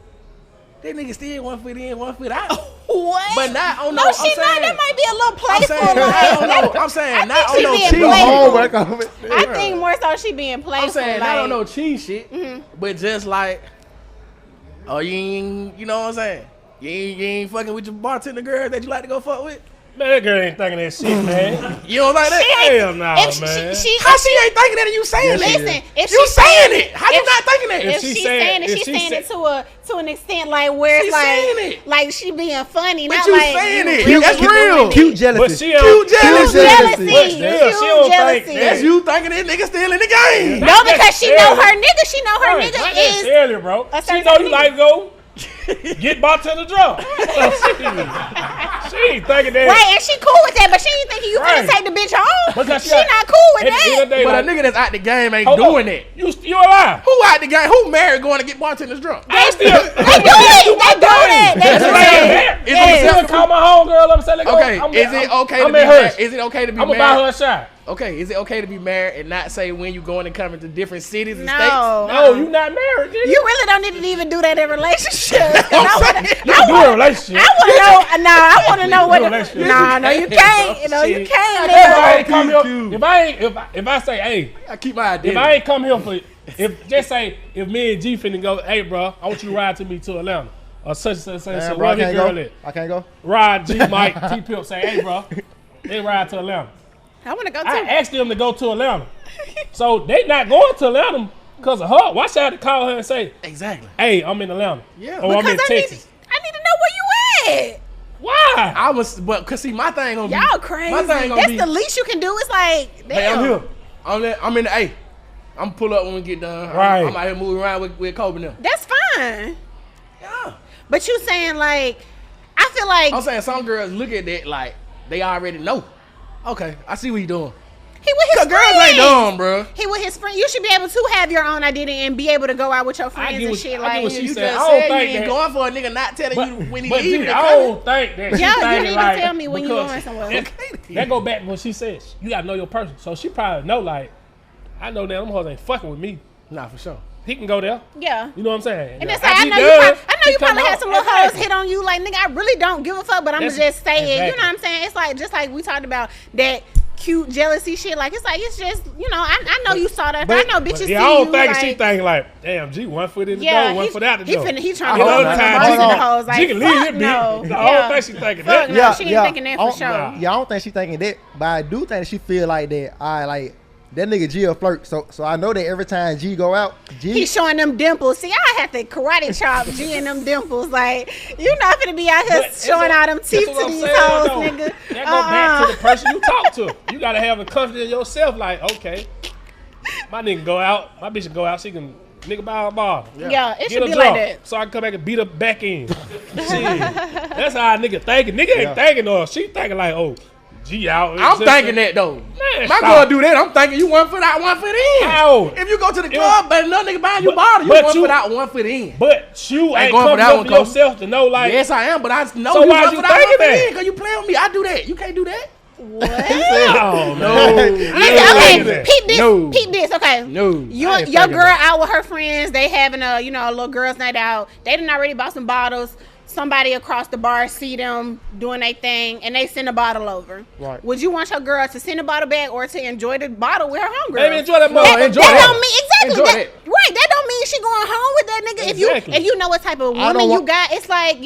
that nigga still 1 foot in, 1 foot out. What? But not on no, no, she not. That might be a little I'm playful. saying, not on no cheat. I think more so she being playful. I'm saying, like, not on no cheat shit, but just like, oh, you ain't, you know what I'm saying? You ain't fucking with your bartender girl that you like to go fuck with? Man, that girl ain't thinking that shit, man. You don't think that? Hell no, man. How she ain't thinking that and you saying that? Listen, if you saying it, how you not thinking that? If she's saying it, she's saying it to an extent like where it's like she being funny, but not you like saying it. Really That's real. Cute jealousy. Cute jealousy. Cute jealousy. That's you thinking that nigga still in the game. No, because she know her nigga. She know her nigga not is necessarily, bro. a She certain know you nigga. like to go. Get bartender drunk. She ain't thinking that. Right, and she cool with that, but she ain't thinking you finna take the bitch home. Because she not cool with that. But a nigga that's out the game ain't doing it. You alive. Who out the game? Who married going to get bartenders drunk? They do it. They do it. Is it call my homegirl? I'm saying, okay. Is it okay to be married? Is it okay to be married? I'm gonna buy her a shot. Okay, is it okay to be married and not say when you going and coming to different cities and states? No, you not married. You really don't need to even do that in relationships. You can do a relationship. I want to know. No, I want to know what. No, you can't. You can't. If I say, hey, I keep my identity. If I ain't come here for, just say if me and G finna go, hey, bro, I want you to ride to me to Atlanta. Or such and such. So where the girl at? I can't go. Ride, G, Mike, T Pimp say, hey, bro, they ride to Atlanta. I want to go too. I asked them to go to Atlanta. So they not going to Atlanta because of her. Why should I have to call her and say, exactly, hey, I'm in Atlanta. Yeah. Or I'm in Texas. I need to know where you at. Why? Cause see, my thing gonna be. Y'all crazy. That's the least you can do. It's like, damn. Hey, I'm here. I'm in the A. I'm pull up when we get done. Right. I'm out here moving around with Kobe now. That's fine. Yeah. But you saying like, I feel like. I'm saying some girls look at that like they already know. Okay, I see what he doing. He with his friends. Girls ain't dumb, bro. He with his friend. You should be able to have your own identity and be able to go out with your friends and shit. Like you just said, you ain't going for a nigga not telling you when he leaving. I don't think that. Yeah, you need to tell me when you going somewhere. That go back to what she said. You gotta know your person. So she probably know like, I know that them hoes ain't fucking with me. Nah, for sure. He can go there. Yeah. You know what I'm saying? And it's like, I know you probably had some little hoes hit on you. Like, nigga, I really don't give a fuck, but I'm going to just say it. You know what I'm saying? It's like, just like we talked about that cute jealousy shit. Like, it's like, it's just, you know, I know you saw that. I know bitches see you. I don't think she thinking like, damn, G, 1 foot in the door, 1 foot out the door. He trying to hold the hoes. Like, G can leave it, no. I don't think she thinking that. No, she ain't thinking that for sure. Yeah, I don't think she thinking that, but I do think she feel like that. That nigga G a flirt, so I know that every time G go out, he's showing them dimples. See, I had to karate chop G and them dimples. Like, you not finna be out here showing all them teeth to these hoes, nigga. That go back to the person you talk to. You gotta have a confidence in yourself. Like, okay, my nigga go out, my bitch can go out. She can nigga buy a bar. Yeah, it should be like that. So I can come back and beat her back in. Shit, that's how a nigga thinking. Nigga ain't thinking or she thinking like, oh. G out. I'm thinking that though. Man, my girl do that. I'm thinking you 1 foot out, 1 foot in. How? If you go to the club, but another nigga buying you bottle, you 1 foot out, 1 foot in. But you ain't going for that one yourself to know like. Yes, I am, but I know so you why 1 you foot out, 1 foot in. that? Cause you playing with me. I do that. You can't do that. What? No. Okay, peep this. No. Peep this. Okay. No. Your girl out with her friends. They having a a little girls' night out. They done already bought some bottles. Somebody across the bar see them doing their thing and they send a bottle over. Right. Would you want your girl to send a bottle back or to enjoy the bottle with her homegirl? Baby, enjoy that bottle. Enjoy that. That Don't mean exactly enjoy that. Right. That don't mean she going home with that nigga. Exactly. If you know what type of woman you got, it's like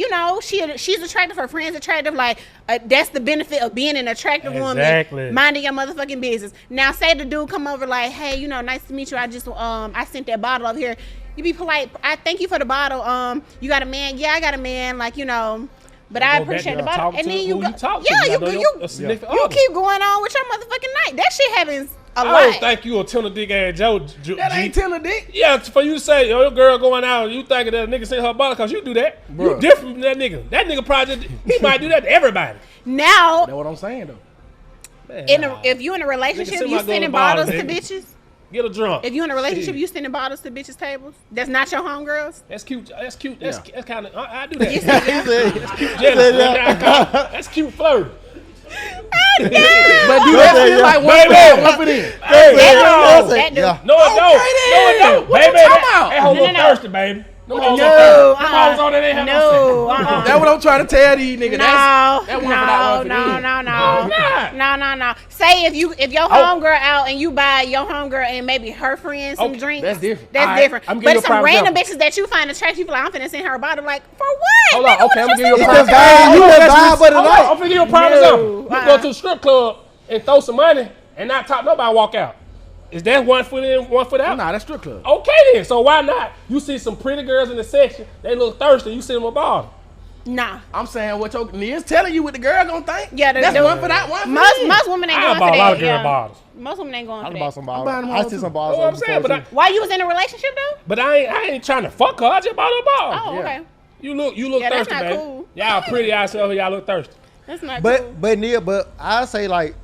she's attractive. Her friends attractive. Like that's the benefit of being an attractive woman. Minding your motherfucking business. Now say the dude come over like, hey, nice to meet you. I just I sent that bottle over here. You be polite. I thank you for the bottle. You got a man? Yeah, I got a man. Like, but I appreciate the bottle. And then you go. You keep going on with your motherfucking night. That shit happens a lot. I don't think you a tender dick ass Joe. That ain't tender dick. Yeah, for you to say your girl going out, you thinking that a nigga sent her bottle because you do that. Bruh. You different from that nigga. That nigga probably he might do that to everybody. Now, that's what I'm saying though. Man, if you in a relationship, you sending bottles to bitches. Get her drunk. If you in a relationship, you sending bottles to bitches' tables. That's not your homegirls. That's cute. That's cute. That's kind of. I do that. That's cute jealous. That's cute flirt. But do that feel like 1 foot in? No, it don't. Baby, that hoe look thirsty, baby. Them hoes on there, they have no sex. That's what I'm trying to tell these niggas. No. Say if your homegirl out and you buy your homegirl and maybe her friends some drinks. That's different. That's different. But some random bitches that you find attractive, you like, I'm finna send her a bottle. Like, for what? Hold on. Okay, I'm gonna give you a prime example. I'm finna give you a prime example. You go to a strip club and throw some money and not talk nobody walk out. Is that 1 foot in, 1 foot out? Nah, that's strip club. Okay then. So why not? You see some pretty girls in the section, they look thirsty, you send them a bottle. Nah. I'm saying what your Nia's telling you what the girl gonna think. Yeah, that's 1 foot out, 1 foot in. Most women ain't going for that. I bought a lot of girl bottles. Most women ain't going for that. I bought some bottles. I see some bottles. What I'm saying, why you was in a relationship though? But I ain't trying to fuck her. I just bought her a bottle. Oh, okay. You look thirsty, man. Cool. Y'all pretty yourself, y'all look thirsty. That's not cool. But Neil, I say like,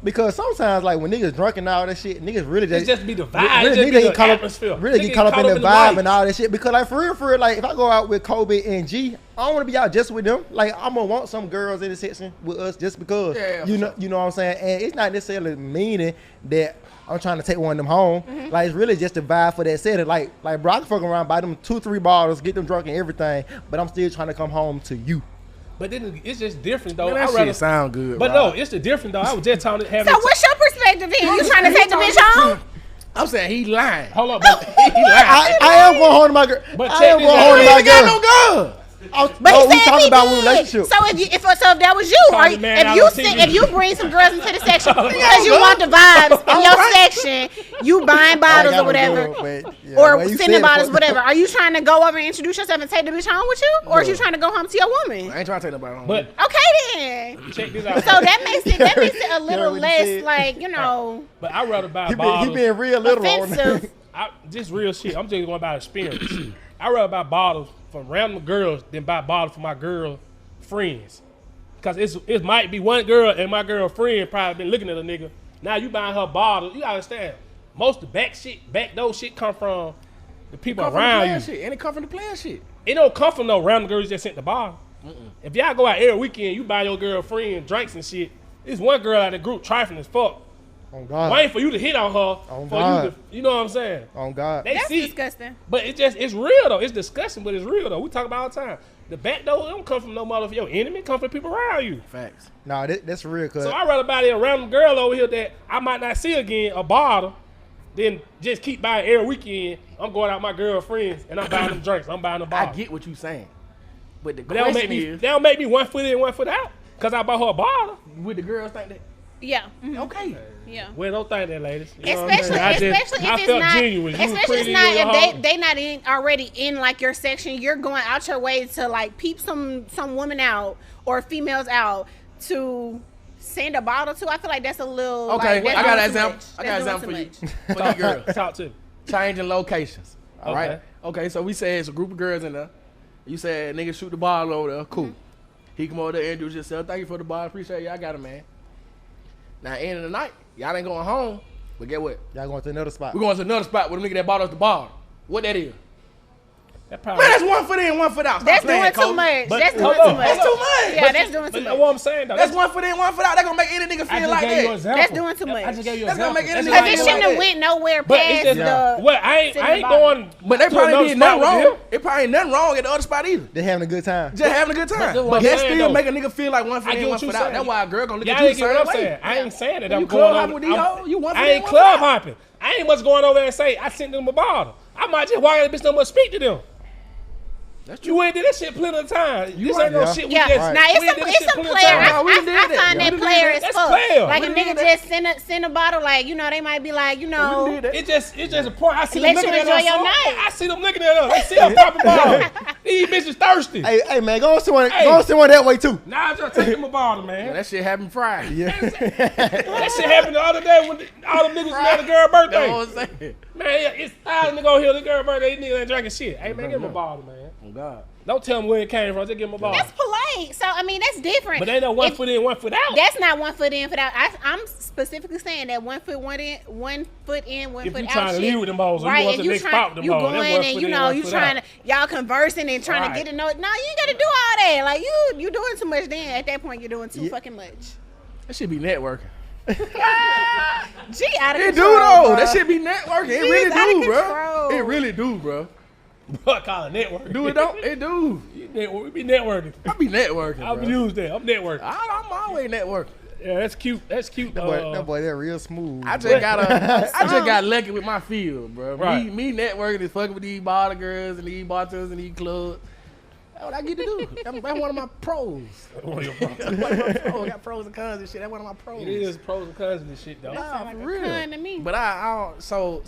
because sometimes like when niggas drunk and all that shit, niggas really just. It's just be the vibe. Really, niggas get caught up in the vibe and all that shit. Because like for real, like if I go out with Kobe and G, I don't want to be out just with them. Like I'm gonna want some girls in the section with us just because. You know what I'm saying. And it's not necessarily meaning that I'm trying to take one of them home. Mm-hmm. Like it's really just a vibe for that setting. Like bro, I can fuck around, buy them 2-3 bottles, get them drunk and everything, but I'm still trying to come home to you. But then it's just different though. Man, that shit sound good. But bro. no, it's the different though. I was just talking. So what's your perspective then? You trying to take the bitch home? I'm saying he lying. Hold on, but he lying. I am going home to my girl. But I am going home to my girl. No gun. But we talking about relationship. So if that was you, or if you bring some girls into the section because you want the vibes in your section, you buying bottles or whatever, or sending bottles, whatever. Are you trying to go over and introduce yourself and take the bitch home with you, or are you trying to go home to your woman? I ain't trying to take nobody home. But okay then. Check this out. So that makes it a little less like But I rather buy bottles. He being real literal. Just real shit. I'm just going by experience. I rather buy bottles from random girls than buy bottles for my girl friends. Cause it might be one girl and my girlfriend probably been looking at a nigga. Now you buying her bottles. You gotta understand. Most of the back door shit come from the people around you. Shit. And it come from the player shit. It don't come from no random girls that sent the bottle. If y'all go out every weekend, you buy your girlfriend drinks and shit. There's one girl out of the group trifling as fuck. Oh God. Waiting for you to hit on her. You know what I'm saying? Oh God. That's disgusting. But it's real though. It's disgusting, but it's real though. We talk about all the time. The back door don't come from no mother for your enemy. It come from people around you. Facts. Nah, that's real. So I'd rather buy a random girl over here that I might not see again, a bottle, than just keep buying every weekend. I'm going out with my girlfriends and I'm buying them drinks. I'm buying them bottles. I get what you saying. But the question is, they don't make me 1 foot in, 1 foot out. Cause I bought her a bottle. Would the girls think that? Yeah. Mm-hmm. Okay. Yeah. Well, don't think that, ladies. You especially if it's not genuine. Especially if they not already in like your section. You're going out your way to like peep some women out or females out to send a bottle to. I feel like that's a little. Okay, like, I got an example. I got an example for you. For you girls. Talk to me. Changing locations. All right. Okay, so we said it's a group of girls in there. You said nigga shoot the bottle over there. Cool. Mm-hmm. He come over there and introduce yourself. Thank you for the bottle. Appreciate you. I got it, man. Now, end of the night, y'all ain't going home, but get what? Y'all going to another spot. We're going to another spot with a nigga that bought us the bar. What that is? Man, that's 1 foot in, 1 foot out. That's doing too much. That's doing too much. That's too much. Yeah, that's doing too much. That's what I'm saying, though. That's 1 foot in, 1 foot out. That's going to make any nigga feel like that. That's doing too much. I just gave you an example. That's going to make any nigga feel like that. Because it shouldn't have like went nowhere past the... Well, I ain't going... But they probably did nothing wrong. It probably ain't nothing wrong at the other spot either. They having a good time. Just having a good time. But that still make a nigga feel like 1 foot in, 1 foot out. That's why a girl going to look at you the same way. I ain't saying that I'm club hopping with these hoes. You 1 foot in, 1 foot out. I ain't club hopping. I ain't much going over there and say I sent them a bottle. I might just walk in the bitch and speak to them. That's true. You ain't did that shit plenty of times. This ain't no shit we just... Now, it's a player. I find that player as fuck. Like a nigga just send a bottle, like, you know, they might be like, you know... It's just a point. I see them looking at us. I see them looking at us. They see a proper bottle. These bitches thirsty. Hey, man, go on someone that way, too. Nah, I just take them a bottle, man. That shit happened Friday. Yeah. That shit happened the other day when all them niggas had a girl birthday. Know what I'm saying? Man, it's 1,000 niggas on here, the girl birthday, these niggas ain't drinking shit. Hey, man, give them a bottle, man. Oh, God. Don't tell them where it came from. Just give them a bottle. That's polite. So, I mean, that's different. But they know 1 foot in, 1 foot out. That's not 1 foot in, foot out. I'm specifically saying that 1 foot, 1 foot in, 1 foot out. If you trying to leave with them hoes, right? you want to the next spot with them hoes. You going and, you know, you trying to, y'all conversing and trying to get to know it. No, you ain't got to do all that. Like, you doing too much then. At that point, you're doing too fucking much. That should be networking. Gee, out of control. It do, though. Bro. That shit be networking. It really do, bro. It really do, bro. What call it network? Do it don't? It do. We be networking. I be networking. I'll be used that. I'm networking. I'm always networking. Yeah, that's cute. That's cute. That boy, they're real smooth. I just got lucky with my field, bro. Right. Me networking is fucking with these bottle girls and these bartenders and these clubs. That's what I get to do. That's one of my pros. One of your pros. I got pros and cons and shit. That's one of my pros. It is pros and cons and this shit, though. Nah, for real. Con to me. But I don't. So.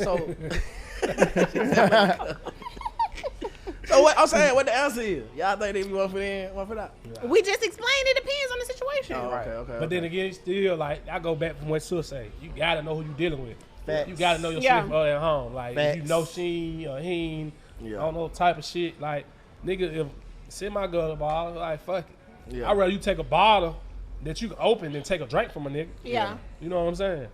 So what I'm saying, what the answer is? Y'all think they be 1 foot in, 1 foot out? We just explained it depends on the situation. Oh, okay. But then again, still, like, I go back from what Sus say. You gotta know who you dealing with. Facts. You gotta know your shit at home. Like, Facts. if you know she or he, I don't know type of shit. Like, nigga, Send my girl a bottle. Like, fuck it. Yeah. I'd rather you take a bottle that you can open than take a drink from a nigga. Yeah. You know what I'm saying?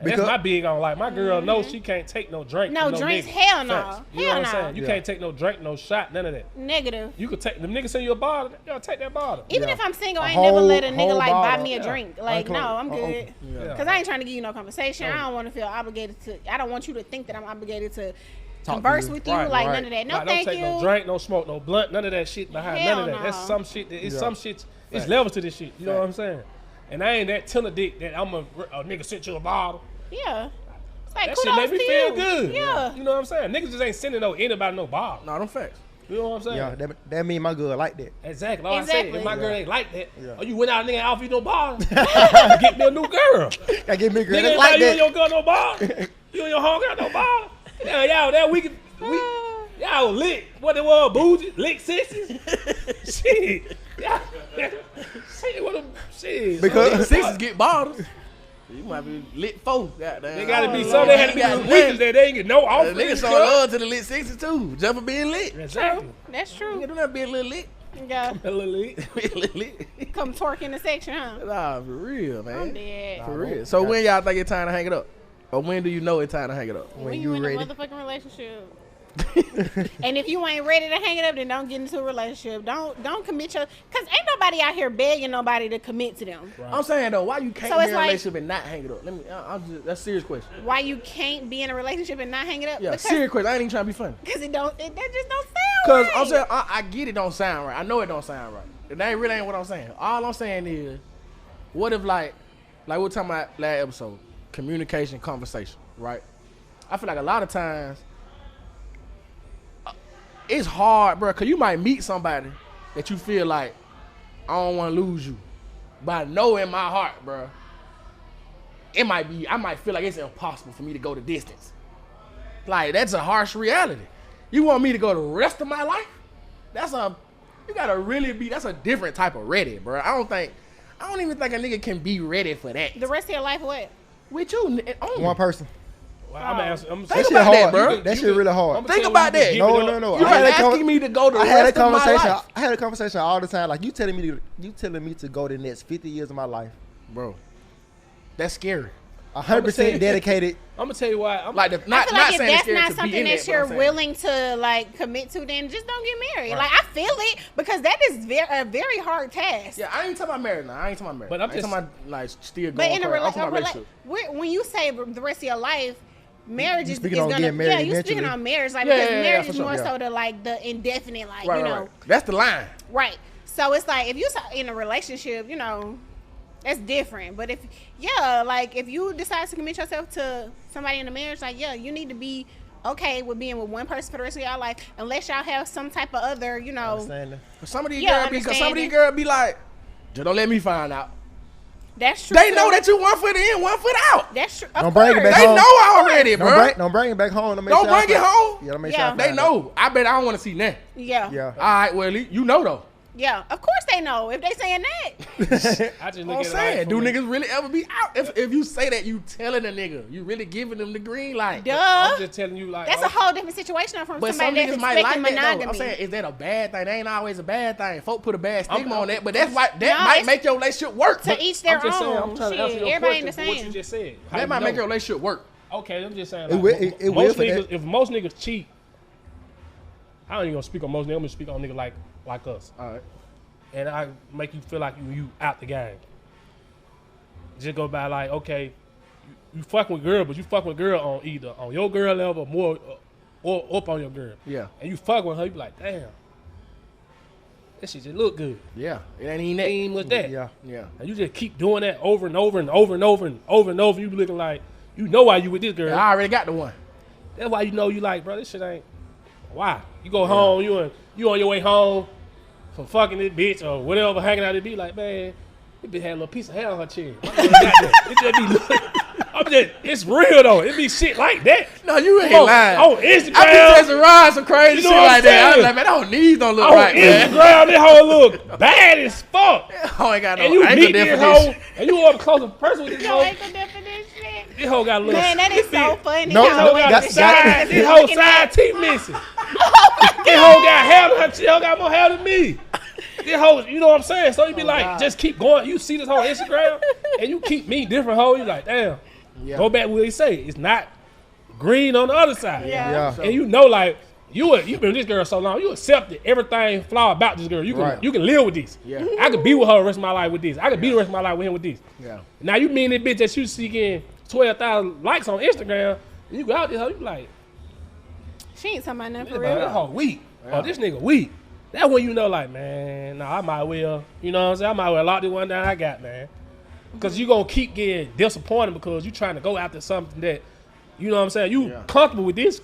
Because that's my big on. Like, my girl knows she can't take no drink. No from drinks, nigga. hell no. Facts. You know Hell what I'm no. saying? You can't take no drink, no shot, none of that. Negative. You could take, them niggas send you a bottle, you gotta take that bottle. Even Yeah. if I'm single, A I ain't never let a whole nigga like buy bottle. me a Yeah. drink. Like, no, I'm good. Yeah. Cause I ain't trying to give you no conversation. I don't want to feel obligated to. I don't want you to think that I'm obligated to converse with you. Right, like right. none of that. No, Like, thank don't take you. no drink, no smoke, no blunt, none of that shit behind Hell none of that. That's no. some shit. It's Yeah. some shit. It's levels to this shit. You know what I'm saying? And I ain't that tiller dick that I'm a nigga sent you a bottle. Yeah. It's like That shit kudos make me to feel you. good. Yeah. You know what I'm saying? Niggas just ain't sending anybody no bottle. No, them facts. You know what I'm saying? Yeah, that mean my girl like that. Exactly. Like I said, Exactly. if my girl ain't like that, Yeah. or you went out and nigga offer you no bottle, get me a new girl. I give me a girl Nigga that's ain't like like you and that. your girl no bottle. You and your homegirl no bottle. Yeah, y'all that we y'all lit. What it was, bougie, lit sixes. Shit. Yeah. Shit, what a shit. Because- Sixes get bottles. You might be lit 4. Goddamn. They gotta be Oh, some. They had to be got the weakest that they ain't get no offer. Niggas show love to the lit 60s too. Just for being lit. Exactly. That's true. You don't have to be a little lit. Yeah. A little lit. Be a little lit. Come twerk in the section, huh? Nah, for real, I'm man. dead. For real. So when y'all think it's time to hang it up? Or when do you know it's time to hang it up? When you you in ready. a motherfucking relationship. And if you ain't ready to hang it up, then don't get into a relationship. Don't commit your, cause ain't nobody out here begging nobody to commit to them. I'm saying though, why you can't So be it's in a like- relationship and not hang it up? Let me. That's a serious question. Why you can't be in a relationship and not hang it up? Yeah, because serious question. I ain't even trying to be funny. that just don't sound Cause right. I'm saying I get it don't sound right. I know it don't sound right. And that really ain't what I'm saying. All I'm saying is, what if like we're talking about last episode, communication, conversation, right? I feel like a lot of times it's hard, bro, cause you might meet somebody that you feel like I don't want to lose you, but I know in my heart, bro, I might feel like it's impossible for me to go the distance. Like that's a harsh reality. You want me to go the rest of my life? That's a different type of ready, bro. I don't even think a nigga can be ready for that. The rest of your life, what? With you, only. One person. Well, I'm asking. Think That shit about hard. that, bro. That shit really hard. Think about that. No. You I had ain't that asking me to go the I had rest a of my conversation. life. I had a conversation all the time. Like you telling me to go the next 50 years of my life. Bro, that's scary. 100% dedicated. I'm gonna tell you why. I'm Like, I not feel like saying if it's that's scary not to be something in that that, but you're I'm saying- willing to like commit to, then just don't get married. Like I feel it because that is a very hard task. Yeah, I ain't talking about marriage now. I ain't talking about marriage. But I'm I ain't just- talking about like still But going. in a I'm talking about relationship, relationship. when you say the rest of your life, marriage is speaking on gonna getting married yeah, you speaking eventually. on marriage like Yeah, because yeah, marriage for is sure, more yeah. so the like the indefinite like Right, you right, know right. That's the line. right. So it's like if you in a relationship, you know, that's different. But if you decide to commit yourself to somebody in a marriage, like you need to be okay with being with one person for the rest of your life, unless y'all have some type of other, you know. Understanding. Some of these Yeah, girls, because some of these understanding. girls be like, just don't let me find out. That's true. They know that you 1 foot in, 1 foot out. That's true. Don't bring it back They home. know already, bro. Don't bring it back home. Don't bring it home. Yeah, don't make Yeah. sure I They find out. know. I bet I don't want to see that. Yeah. Yeah. All right, well, you know though. Yeah. Of course they know if they saying that. I just I'm look at it saying, like do from a- niggas really ever be out? If you say that, you telling a nigga, you really giving them the green light. Duh. I'm just telling you, like, That's a whole different situation from But some somebody that's niggas might like expecting that though. monogamy. I'm saying, is that a bad thing? That ain't always a bad thing. Folk put a bad stigma I'm- on that, but that's why that No, might it's- make your relationship work. to each their I'm just saying, own. I'm trying to answer Shit, your everybody question ain't the for what you same. just said. How That you might know? make your relationship work. Okay, I'm just saying. It Like, will- it will most for niggas, that. if most niggas cheat, I don't even gonna speak on most niggas. I'm gonna speak on niggas like us, All right. and I make you feel like you out the game. Just go by like, okay, you fucking with girl, but you fucking with girl on either on your girl level more or up on your girl. Yeah. And you fuck with her, you be like, damn, that shit just look good. Yeah. It ain't even It that. ain't with that. Yeah. Yeah. And you just keep doing that over and over and over and over and over and over. You be looking like you know why you with this girl. I already got the one. That's why you know you like, bro, this shit ain't. Why? You go home, you on your way home from fucking this bitch or whatever, hanging out, it be like, man, this bitch had a little piece of hair on her chin. My girl got that. It just be, it's real though. It be shit like that. No, you ain't on, lying. on Instagram. I be testing Rod some crazy You know shit what I'm like that. I was saying? like, man, that knees don't look on right, man. Instagram, this hoe look bad as fuck. I ain't got no And you ankle meet this definition. hoe, and you up close and personal with this No hoe. ankle definition. This hoe got a little. Man, that is so bit- funny. No, This how hoe women got just side. look This at hoe that. side teeth missing. This hoe got hair hair than her. She got more hair than me. This hoe, you know what I'm saying? So you be like, just keep going. You see this whole Instagram, and you keep meeting different hoes. You like, damn. Yeah. Go back to what he say. It's not green on the other side. Yeah. And you know, like, you been with this girl so long. You accepted everything flaw about this girl. You can live with this. Yeah. I could be with her the rest of my life with this. I could be the rest of my life with him with this. Yeah. Now you mean this bitch that you see getting 12,000 likes on Instagram, and you go out there, you like, she ain't talking about nothing for that real. hoe weak. Yeah. Oh, this nigga weak. That's when you know, like, man, nah, I might well, you know what I'm saying? I might well lock this one down I got, man. Because you going to keep getting disappointed because you trying to go after something that, you know what I'm saying, you comfortable with this.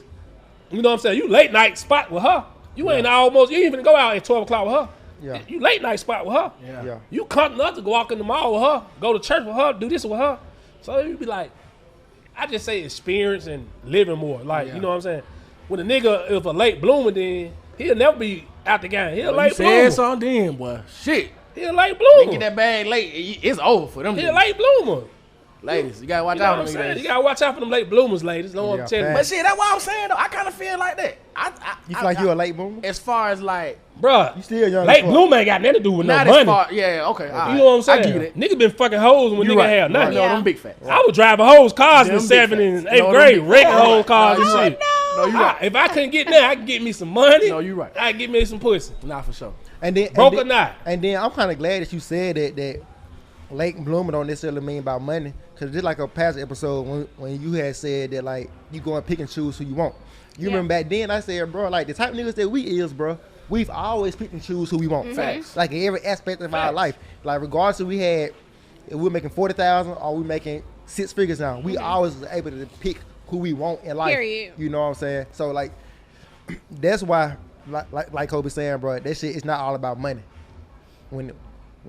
You know what I'm saying? You late night spot with her. You ain't almost, you ain't even go out at 12 o'clock with her. Yeah. You late night spot with her. Yeah. You comfortable enough to go walk in the mall with her, go to church with her, do this with her. So you be like, I just say experience and living more. Like, you know what I'm saying? When a nigga, if a late bloomer, then he'll never be out the game. He'll late bloomer. You said something then, boy. Shit. He'll late bloomer. They get that bag late, it's over for them. He'll late bloomer. Ladies, you gotta watch out for them. You gotta watch out for them late bloomers, ladies. Don't want to tell you. But shit, that's what I'm saying though. I kind of feel like that. You feel like you a late bloomer? As far as like, bruh, you still young. Late bloomer ain't got nothing to do with no money. Okay. You know what I'm saying? I get it. Nigga been fucking hoes when nigga had nothing. No, them big facts. I was driving hoes cars in 7th and 8th grade, wrecking hoes cars and shit. No, you right. If I couldn't get there, I could get me some money. No, you right. I could get me some pussy. Nah, for sure. Broke or not. And then I'm kind of glad that you said that late bloomer don't necessarily mean about money. Because just like a past episode when you had said that, like, you go and pick and choose who you want. You remember back then I said, bro, like, the type of niggas that we is, bro, we've always picked and choose who we want. Facts. Like, in every aspect of our life. Like, regardless if we're making 40,000 or we making 6 figures now, we always was able to pick who we want in life. Period. You know what I'm saying? So, like, that's why, like Kobe saying, bro, that shit is not all about money when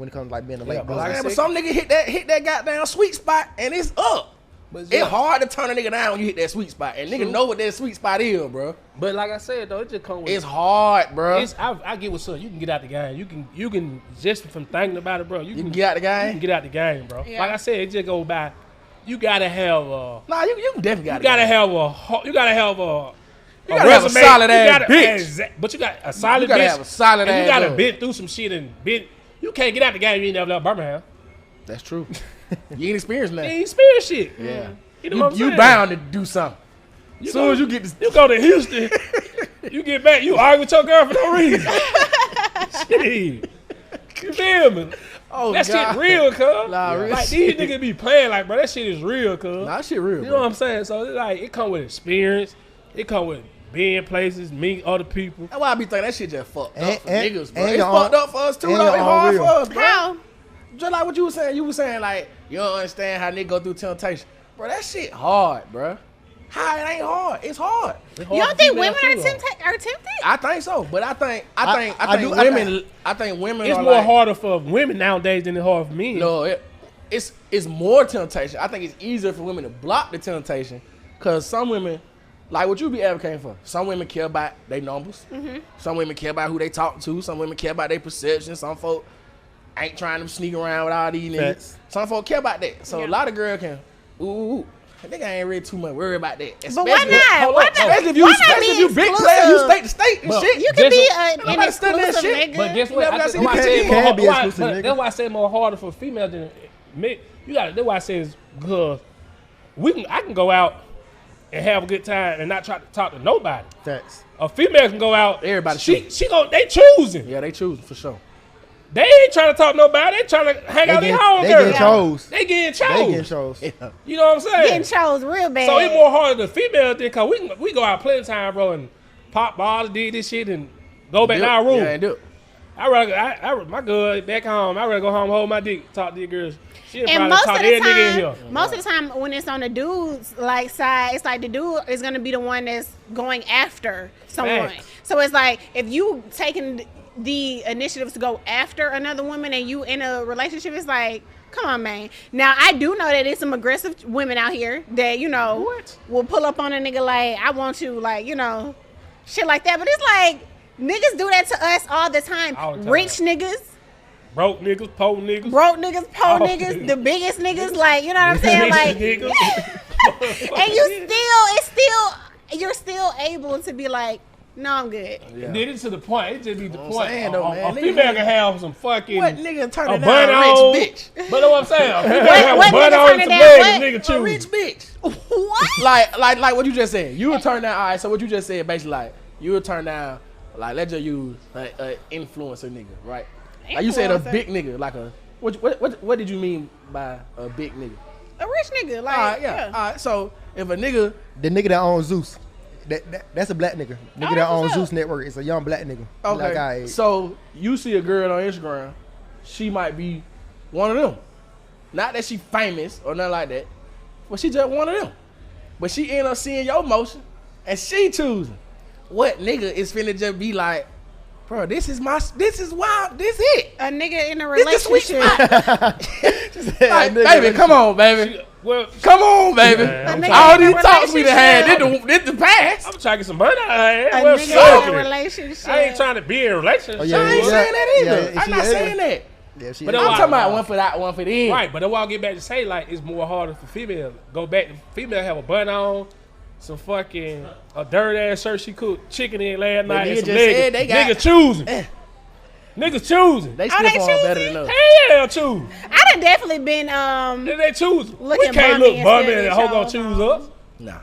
it comes to like being a late bloomer. But some nigga hit that goddamn sweet spot and it's up. But it's hard to turn a nigga down when you hit that sweet spot. And nigga know what that sweet spot is, bro. But like I said though, it just comes with it's hard, bro. I get what's up. You can get out the game. You can just from thinking about it, bro. You can get out the game. You can get out the game, bro. Yeah. Like I said, it just go by. You gotta have a. Nah, you can definitely You gotta have a. You gotta have a resume. A solid ass bitch. But you got a solid bitch. You gotta have a solid ass. You gotta been through some shit and been. You can't get out the game. You ain't never left Birmingham. That's true. You ain't experienced nothing. You ain't experienced shit. Yeah. You know what I'm saying? Bound to do something. As soon as you get you go to Houston, you get back, you argue with your girl for no reason. Shit. You feel me? Oh, that God. shit real, cuz. Nah, real like shit. these niggas be playing like, bro, that shit is real, cuz. Nah, that shit real, You know what I'm saying? So it's like, it come with experience. It come with being places, meeting other people. That's why I be thinking that shit just fucked up for niggas, bro. It's fucked up for us too, though. It's hard for us, bro. How? Just like what you were saying. You were saying, like, you don't understand how niggas go through temptation. Bro, that shit hard, bro. How it ain't hard? It's hard. You don't think women are tempted? I think so, but I think women. It's are more like, harder for women nowadays than it's hard for men. No, it's more temptation. I think it's easier for women to block the temptation, cause some women, like what you be advocating for. Some women care about their numbers. Mm-hmm. Some women care about who they talk to. Some women care about their perception. Some folk ain't trying to sneak around with all these niggas. Some folk care about that. So a lot of girls can, I think I ain't really too much worried about that. But why not? Why not? Especially if you big player, you state to state and shit. You can be an exclusive nigga. But guess what? That's why I say more harder for females than men. That's why I say it's because I can go out and have a good time and not try to talk to nobody. Facts. A female can go out. Everybody they choosing. Yeah, they choosing for sure. They ain't trying to talk to nobody. They trying to hang out their home girl. They getting chose. Yeah. You know what I'm saying? Getting chose real bad. So it's more harder than female thing because we go out plenty of time, bro, and pop bottles, did this shit, and go back to our room. Yeah, do. My girl back home. I rather go home, hold my dick, talk to these girls. She and probably talk to every nigga in here. Most of the time, when it's on the dude's like side, it's like the dude is gonna be the one that's going after someone. Facts. So it's like if you taking the initiative to go after another woman and you in a relationship, it's like, come on, man. Now I do know that there's some aggressive women out here that will pull up on a nigga like, I want you, like, shit like that. But it's like niggas do that to us all the time. Rich niggas. Broke niggas, poor niggas. The biggest niggas, like, you know what I'm saying? Like, and you're still able to be like, No, I'm good. Yeah. Did it to the point. It just be the point. A female can have some fucking. What nigga turn it down a rich bitch? But know what I'm saying? A female can have a bun on some legs, nigga choose. A rich bitch. What? Like what you just said. You would turn down. All right. So what you just said, basically, like you would turn down. Like let's just use an influencer nigga, right? Like you said a big nigga, like a. What did you mean by a big nigga? A rich nigga, like all right. So if a nigga, the nigga that owns Zeus, that's a black nigga. Nigga that owns Zeus Network is a young black nigga. Okay. Like, so you see a girl on Instagram, she might be one of them. Not that she famous or nothing like that, but she just one of them. But she end up seeing your motion, and she choosing. What nigga is finna just be like, bro, this is wild, this it. A nigga in a relationship. Like, baby, come on, baby. Come on, baby. All these talks we done had, this the past. I'm trying to get some money out of here. A nigga in a relationship. I ain't trying to be in a relationship. I ain't saying that either. I'm not saying that. Yeah, but I'm talking about one for that, one for the end. Right, but then I'll get back to say, like, it's more harder for females. Go back, female have a bun on, some fucking, a dirty ass shirt she cooked chicken in last night, and some legs. Niggas choosing. Niggas choosing. They still fall better than us. Hell yeah, choose. I done definitely been, they choose. We can't look bummy and hoe gonna choose us. Nah.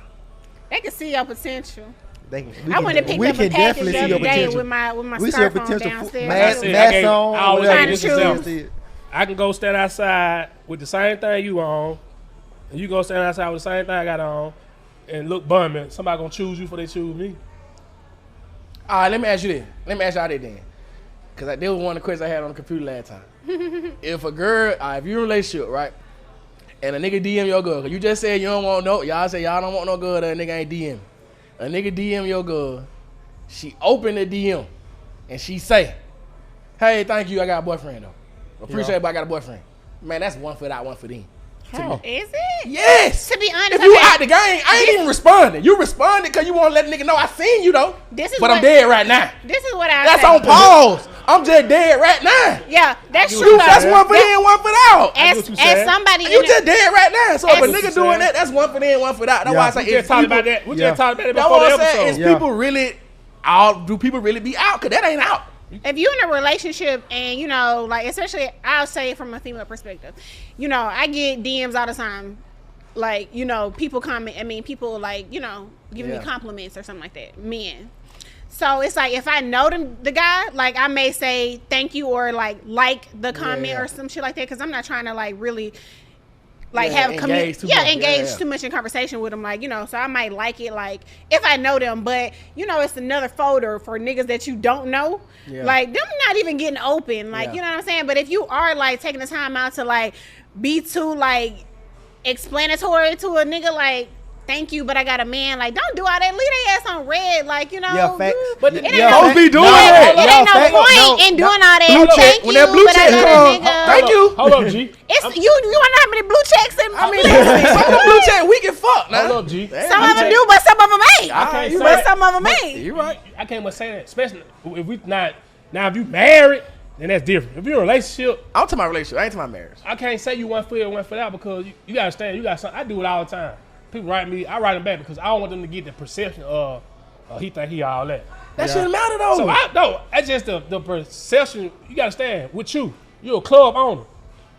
They can see your potential. I went to pick up a package the other day with my scarf on downstairs. Mask on. Trying to choose. I can go stand outside with the same thing you on, and you go stand outside with the same thing I got on, and look bummy. Somebody gonna choose you before they choose me. All right, let me ask you this. Let me ask y'all this then. Because that was one of the questions I had on the computer last time. If a girl, if you're in a relationship, right, and a nigga DM your girl, because you just said you don't want no, y'all say y'all don't want no girl, that nigga ain't DM. A nigga DM your girl, she open the DM, and she say, hey, thank you, I got a boyfriend though. Appreciate it, but I got a boyfriend. Man, that's one for that, one for them. How? Is it? Yes. To be honest, if you out the game, I ain't even responding. You responded because you want to let the nigga know I seen you though. But I'm dead right now. This is what I. That's say. On pause. I'm just dead right now. Yeah, that's true. That's one for in, one for out. As somebody, you just dead right now. So if a nigga doing that, that's one for in, one for out. That's why I say it's talking about that. We just talked about it before the episode. Is people really out? Do people really be out? Cause that ain't out. If you're in a relationship and, you know, like, especially, I'll say from a female perspective, you know, I get DMs all the time. Like, you know, people comment, people, like, you know, giving me compliments or something like that. Men. So it's like, if I know the guy, like, I may say thank you or, like the comment or some shit like that. Because I'm not trying to, like, really, like, engage too much in conversation with them, like, you know, so I might like it, like, if I know them, but, you know, it's another folder for niggas that you don't know, like, them not even getting open, like, you know what I'm saying, but if you are, like, taking the time out to, like, be too, like, explanatory to a nigga, like, thank you, but I got a man, like, don't do all that, leave their ass on red, like, you know, but it ain't be doing that. It ain't no point in doing all that. Thank you, but I got a nigga. Thank you. Hold up, G. It's you wanna know how many blue checks and some of them blue check we can fuck now. Hold up, G. Some of them do, but some of them ain't. But some of them ain't. You right. I can't much say that, especially if we not now. If you married, then that's different. If you're in a relationship, I'm talking about relationship. I ain't talking about marriage. I can't say you one foot in, one foot out because you gotta stand. You got something. I do it all the time. People write me, I write them back because I don't want them to get the perception of he think he all that. That shouldn't matter though. So that's just the perception. You gotta stand with you. You're a club owner.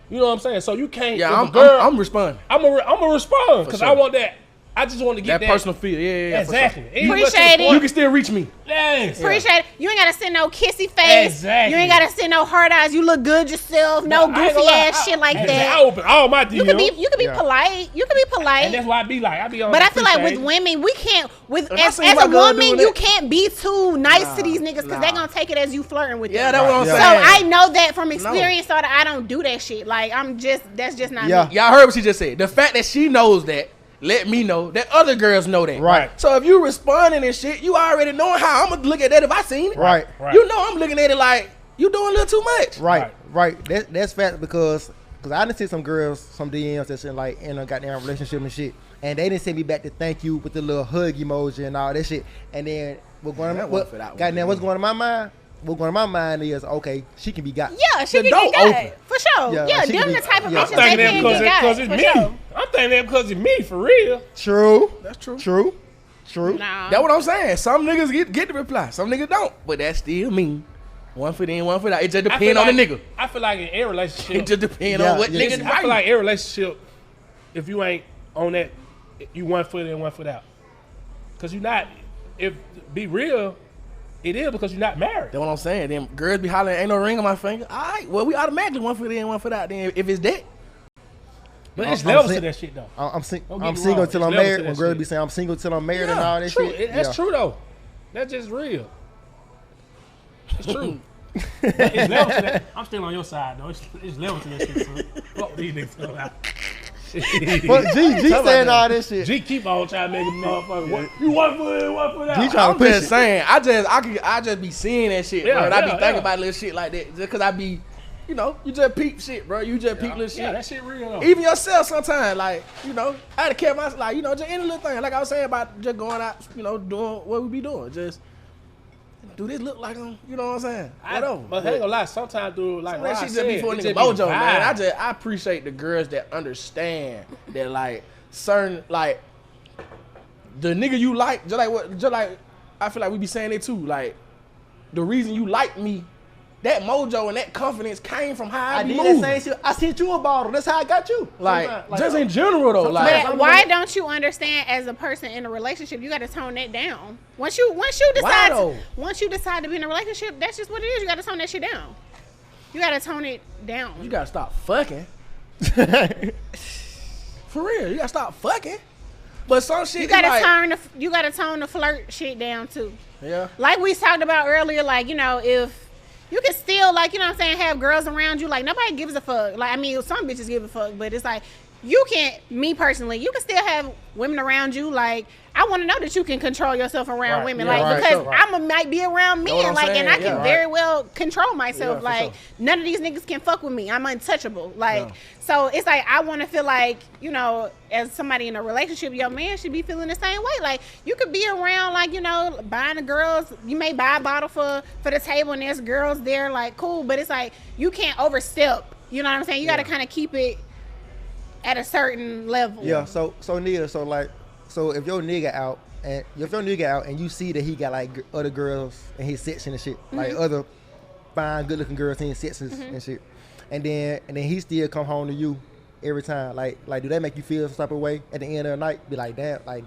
You know what I'm saying? So you can't. Yeah, I'm responding. I'm a respond because I want that. I just want to get that personal feel. Yeah. Exactly. Appreciate it. You can still reach me. Yes. Appreciate it. You ain't gotta send no kissy face. Exactly. You ain't gotta send no hard eyes. You look good yourself. No goofy ass shit like that. I open all my DMs. You can be polite. You can be polite. And that's why I be on. But I feel like with women, we can't. As a woman, you can't be too nice to these niggas because they're gonna take it as you flirting with them. Yeah, that's what I'm saying. So I know that from experience, so that I don't do that shit. Like that's just not me. Y'all heard what she just said. The fact that she knows that. Let me know that other girls know that. Right. So if you responding and shit, you already know how I'm gonna look at that if I seen it. Right. You know I'm looking at it like you doing a little too much. Right. That's fact because I done see some girls, some DMs that's in like in a goddamn relationship and shit, and they didn't send me back to thank you with the little hug emoji and all that shit. And then what's going on in my mind? What's going on in my mind is okay, she can be got. Yeah, she can get got for sure. Yeah, them the type of bitches they can get got. I'm thinking that because it's me for real. True. That's true. True. True. No. That's what I'm saying. Some niggas get the reply. Some niggas don't. But that still mean one foot in, one foot out. It just depends on the nigga. I feel like in every relationship, it just depends on what niggas I feel like every relationship, if you ain't on that, you 1 foot in, 1 foot out. Cause you not. If be real, it is because you're not married. That's what I'm saying. Them girls be hollering, ain't no ring on my finger. All right, well we automatically 1 foot in, 1 foot out. Then if it's that. But it's levels to that shit though. I'm single until I'm married. When girls be saying I'm single till I'm married and all that shit. That's true though. That's just real. It's true. It's levels to that. I'm still on your side though. It's levels to that shit. So fuck these niggas talking about. But G saying all this shit. G keep on trying to make a motherfucker. You 1 foot in, 1 foot out. G trying to push it. Saying, I just be seeing that shit, bro. And I be thinking about little shit like that just cause I be. You know, you just peep shit, bro. You just peep little shit. Yeah, that shit real though. Even yourself sometimes, like, you know, I had to care myself, like, you know, just any little thing. Like I was saying about just going out, you know, doing what we be doing. Just, do this look like I'm, you know what I'm saying? Whatever. But I ain't gonna lie, sometimes, dude, like that shit just be for a nigga mojo, man. I appreciate the girls that understand that, like, certain, like, the nigga you like, just like, I feel like we be saying it too. Like, the reason you like me, that mojo and that confidence came from how I be moving. That same shit. I sent you a bottle. That's how I got you. Like just in general though. But why don't you understand as a person in a relationship, you got to tone that down. Once you decide to be in a relationship, that's just what it is. You got to tone that shit down. You got to tone it down. You got to stop fucking. For real, you got to stop fucking. But some shit you gotta tone the flirt shit down too. Yeah. Like we talked about earlier, like, you know, if you can still, like, you know what I'm saying, have girls around you, like, nobody gives a fuck. Like, I mean, some bitches give a fuck, but it's like, you can't, me personally, you can still have women around you. Like, I want to know that you can control yourself around women. Yeah, like, because I might be around men, like, and I can very well control myself. Yeah, like, none of these niggas can fuck with me. I'm untouchable. Like, so it's like, I want to feel like, you know, as somebody in a relationship, your man should be feeling the same way. Like, you could be around, like, you know, buying the girls. You may buy a bottle for the table and there's girls there, like, cool. But it's like, you can't overstep. You know what I'm saying? You got to kind of keep it at a certain level. Yeah, so Nia, so if your nigga out and you see that he got like other girls in his section and shit, like other fine, good looking girls in his sections and shit, and then he still come home to you every time, like do that make you feel some type of way at the end of the night? Be like damn, my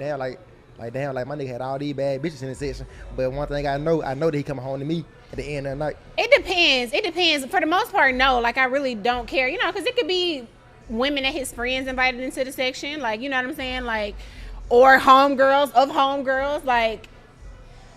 nigga had all these bad bitches in his section, but one thing I know that he come home to me at the end of the night. It depends. For the most part, no. Like, I really don't care, you know, because it could be women that his friends invited into the section, like, you know what I'm saying, like, or homegirls, like,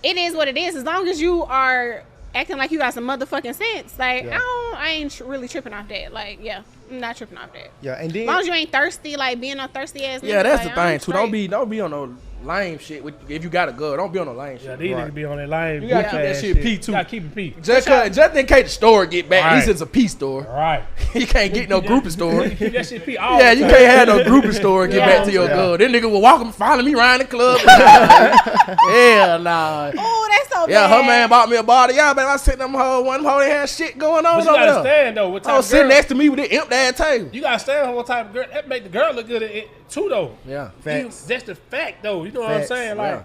it is what it is. As long as you are acting like you got some motherfucking sense, like, I ain't really tripping off that. Like, yeah, I'm not tripping off that. Yeah, and then as long as you ain't thirsty, like being on thirsty ass. Yeah, that's like, the thing too. Don't be on no lame shit. If you got a girl, don't be on no lame shit. Yeah, these niggas be on that lame. You gotta keep that shit P too. You gotta keep it P. Just in case the store get back, at least it's a P store. Right. You can't get no groupie store. Keep that shit P. You can't have no groupie store and get back to your girl. Then nigga will walk following me around the club. Hell nah. Oh, that's so bad. Yeah, her man bought me a bottle. Yeah, man, I sitting them hoe, one hoe, they had shit going on. But you gotta stand though. What type of sitting girl? next to me with the empty ass table. You gotta stand on what type of girl. That make the girl look good at it too though. Yeah, facts. That's the fact though. You know what I'm saying? Like,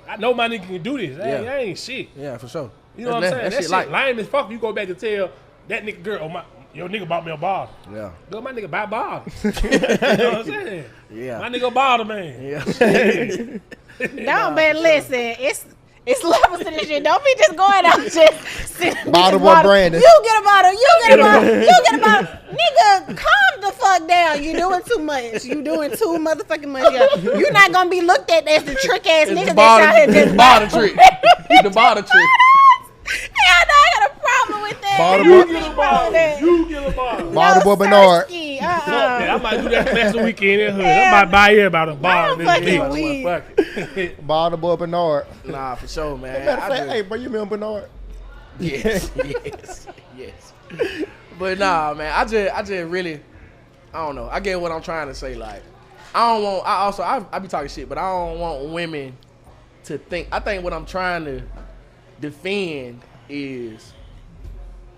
I know my nigga can do this. That ain't shit. Yeah, for sure. You know what I'm saying? That shit like lame as fuck. You go back to tell that nigga girl, your nigga bought me a bottle. Yeah. Girl, my nigga buy bottles. You know what I'm saying? Yeah. My nigga bottle man. Yeah. Don't, but listen, it's levels to this shit. Don't be just going out just bottle boy Brandon. You get a bottle. You get a bottle. You get a bottle. Nigga, calm the fuck down. You doing too much. You doing too motherfucking much. Yeah. You're not gonna be looked at as the trick ass nigga that's out here just bottle trick. The bottle trick. Hell no, I got a problem with that. Bottle get a bottle. You get a bottle. Bottle boy Bernard. I might do that next weekend in hood. I might buy you about a bottle. Bottle boy Bernard. Nah, for sure, man. Hey, bro, you remember Bernard? Yes. But nah, man, I just really, I don't know. I get what I'm trying to say. Like, I be talking shit, but I don't want women to think. I think what I'm trying to defend is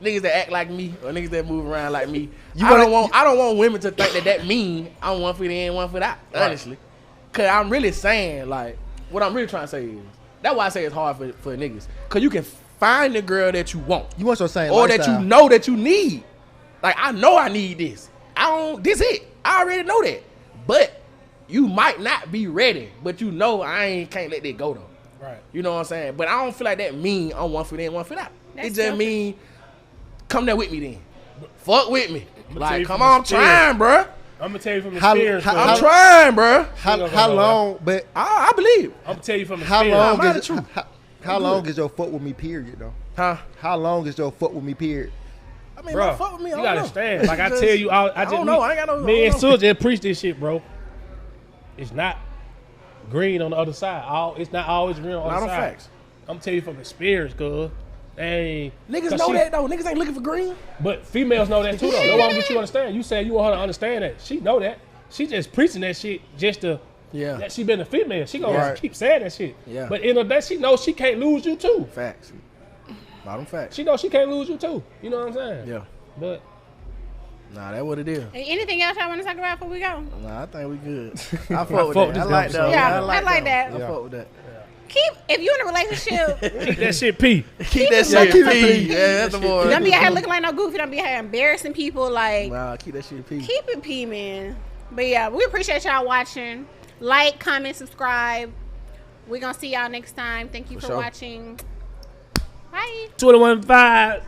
niggas that act like me or niggas that move around like me. I don't want women to think that mean I'm 1 foot in, 1 foot out. Honestly, cause I'm really saying, like, what I'm really trying to say is, that's why I say it's hard for niggas. Because you can find the girl that you want. You want your same or lifestyle. that you know that you need. Like, I know I need this. This it. I already know that. But you might not be ready. But you know can't let that go, though. Right. You know what I'm saying? But I don't feel like that mean I'm 1 foot in, 1 foot out. That's it just selfish. mean, come there with me then. Fuck with me. tell Like, you come from on, I'm experience. trying, bruh. I'm gonna tell you from How- experience. how- bro. I'm trying, bruh. How long? But I believe. I'm gonna tell you from how experience. long I'm is true. how long is your fuck with me period though? Huh? How long is your fuck with me period? I mean, Bro, don't fuck with me. I you don't gotta know. understand. Like I Just- tell you, I just don't know. I ain't got no. Me and I don't know. Sul just preach this shit, bro. It's not green on the other side. It's not always green on the Not other on side. facts. I'm telling you from experience, cuz. Niggas 'cause know that though. Niggas ain't looking for green. But females know that too, though. That's why I'm get you to understand. You saying you want her to understand that. She know that. She just preaching that shit just to that she been a female. She gonna Right. keep saying that shit. Yeah. But in the day, she knows she can't lose you too. Facts. Bottom facts. She knows she can't lose you too. You know what I'm saying? Yeah. But Nah, that's what it is. Anything else y'all want to talk about before we go? Nah, I think we good. I fuck with fuck that. with I this like episode. that. Yeah, I like that. I fuck with that. If you in a relationship, keep that shit P. Keep that Yeah, shit keep it P. P. Yeah, that's the boy. don't be out here looking like no goofy. Don't be out here embarrassing people. Like, Nah, keep that shit P. keep it P, man. But yeah, we appreciate y'all watching. Like, comment, subscribe. We're gonna see y'all next time. Thank you for sure. watching. Bye. 21.5.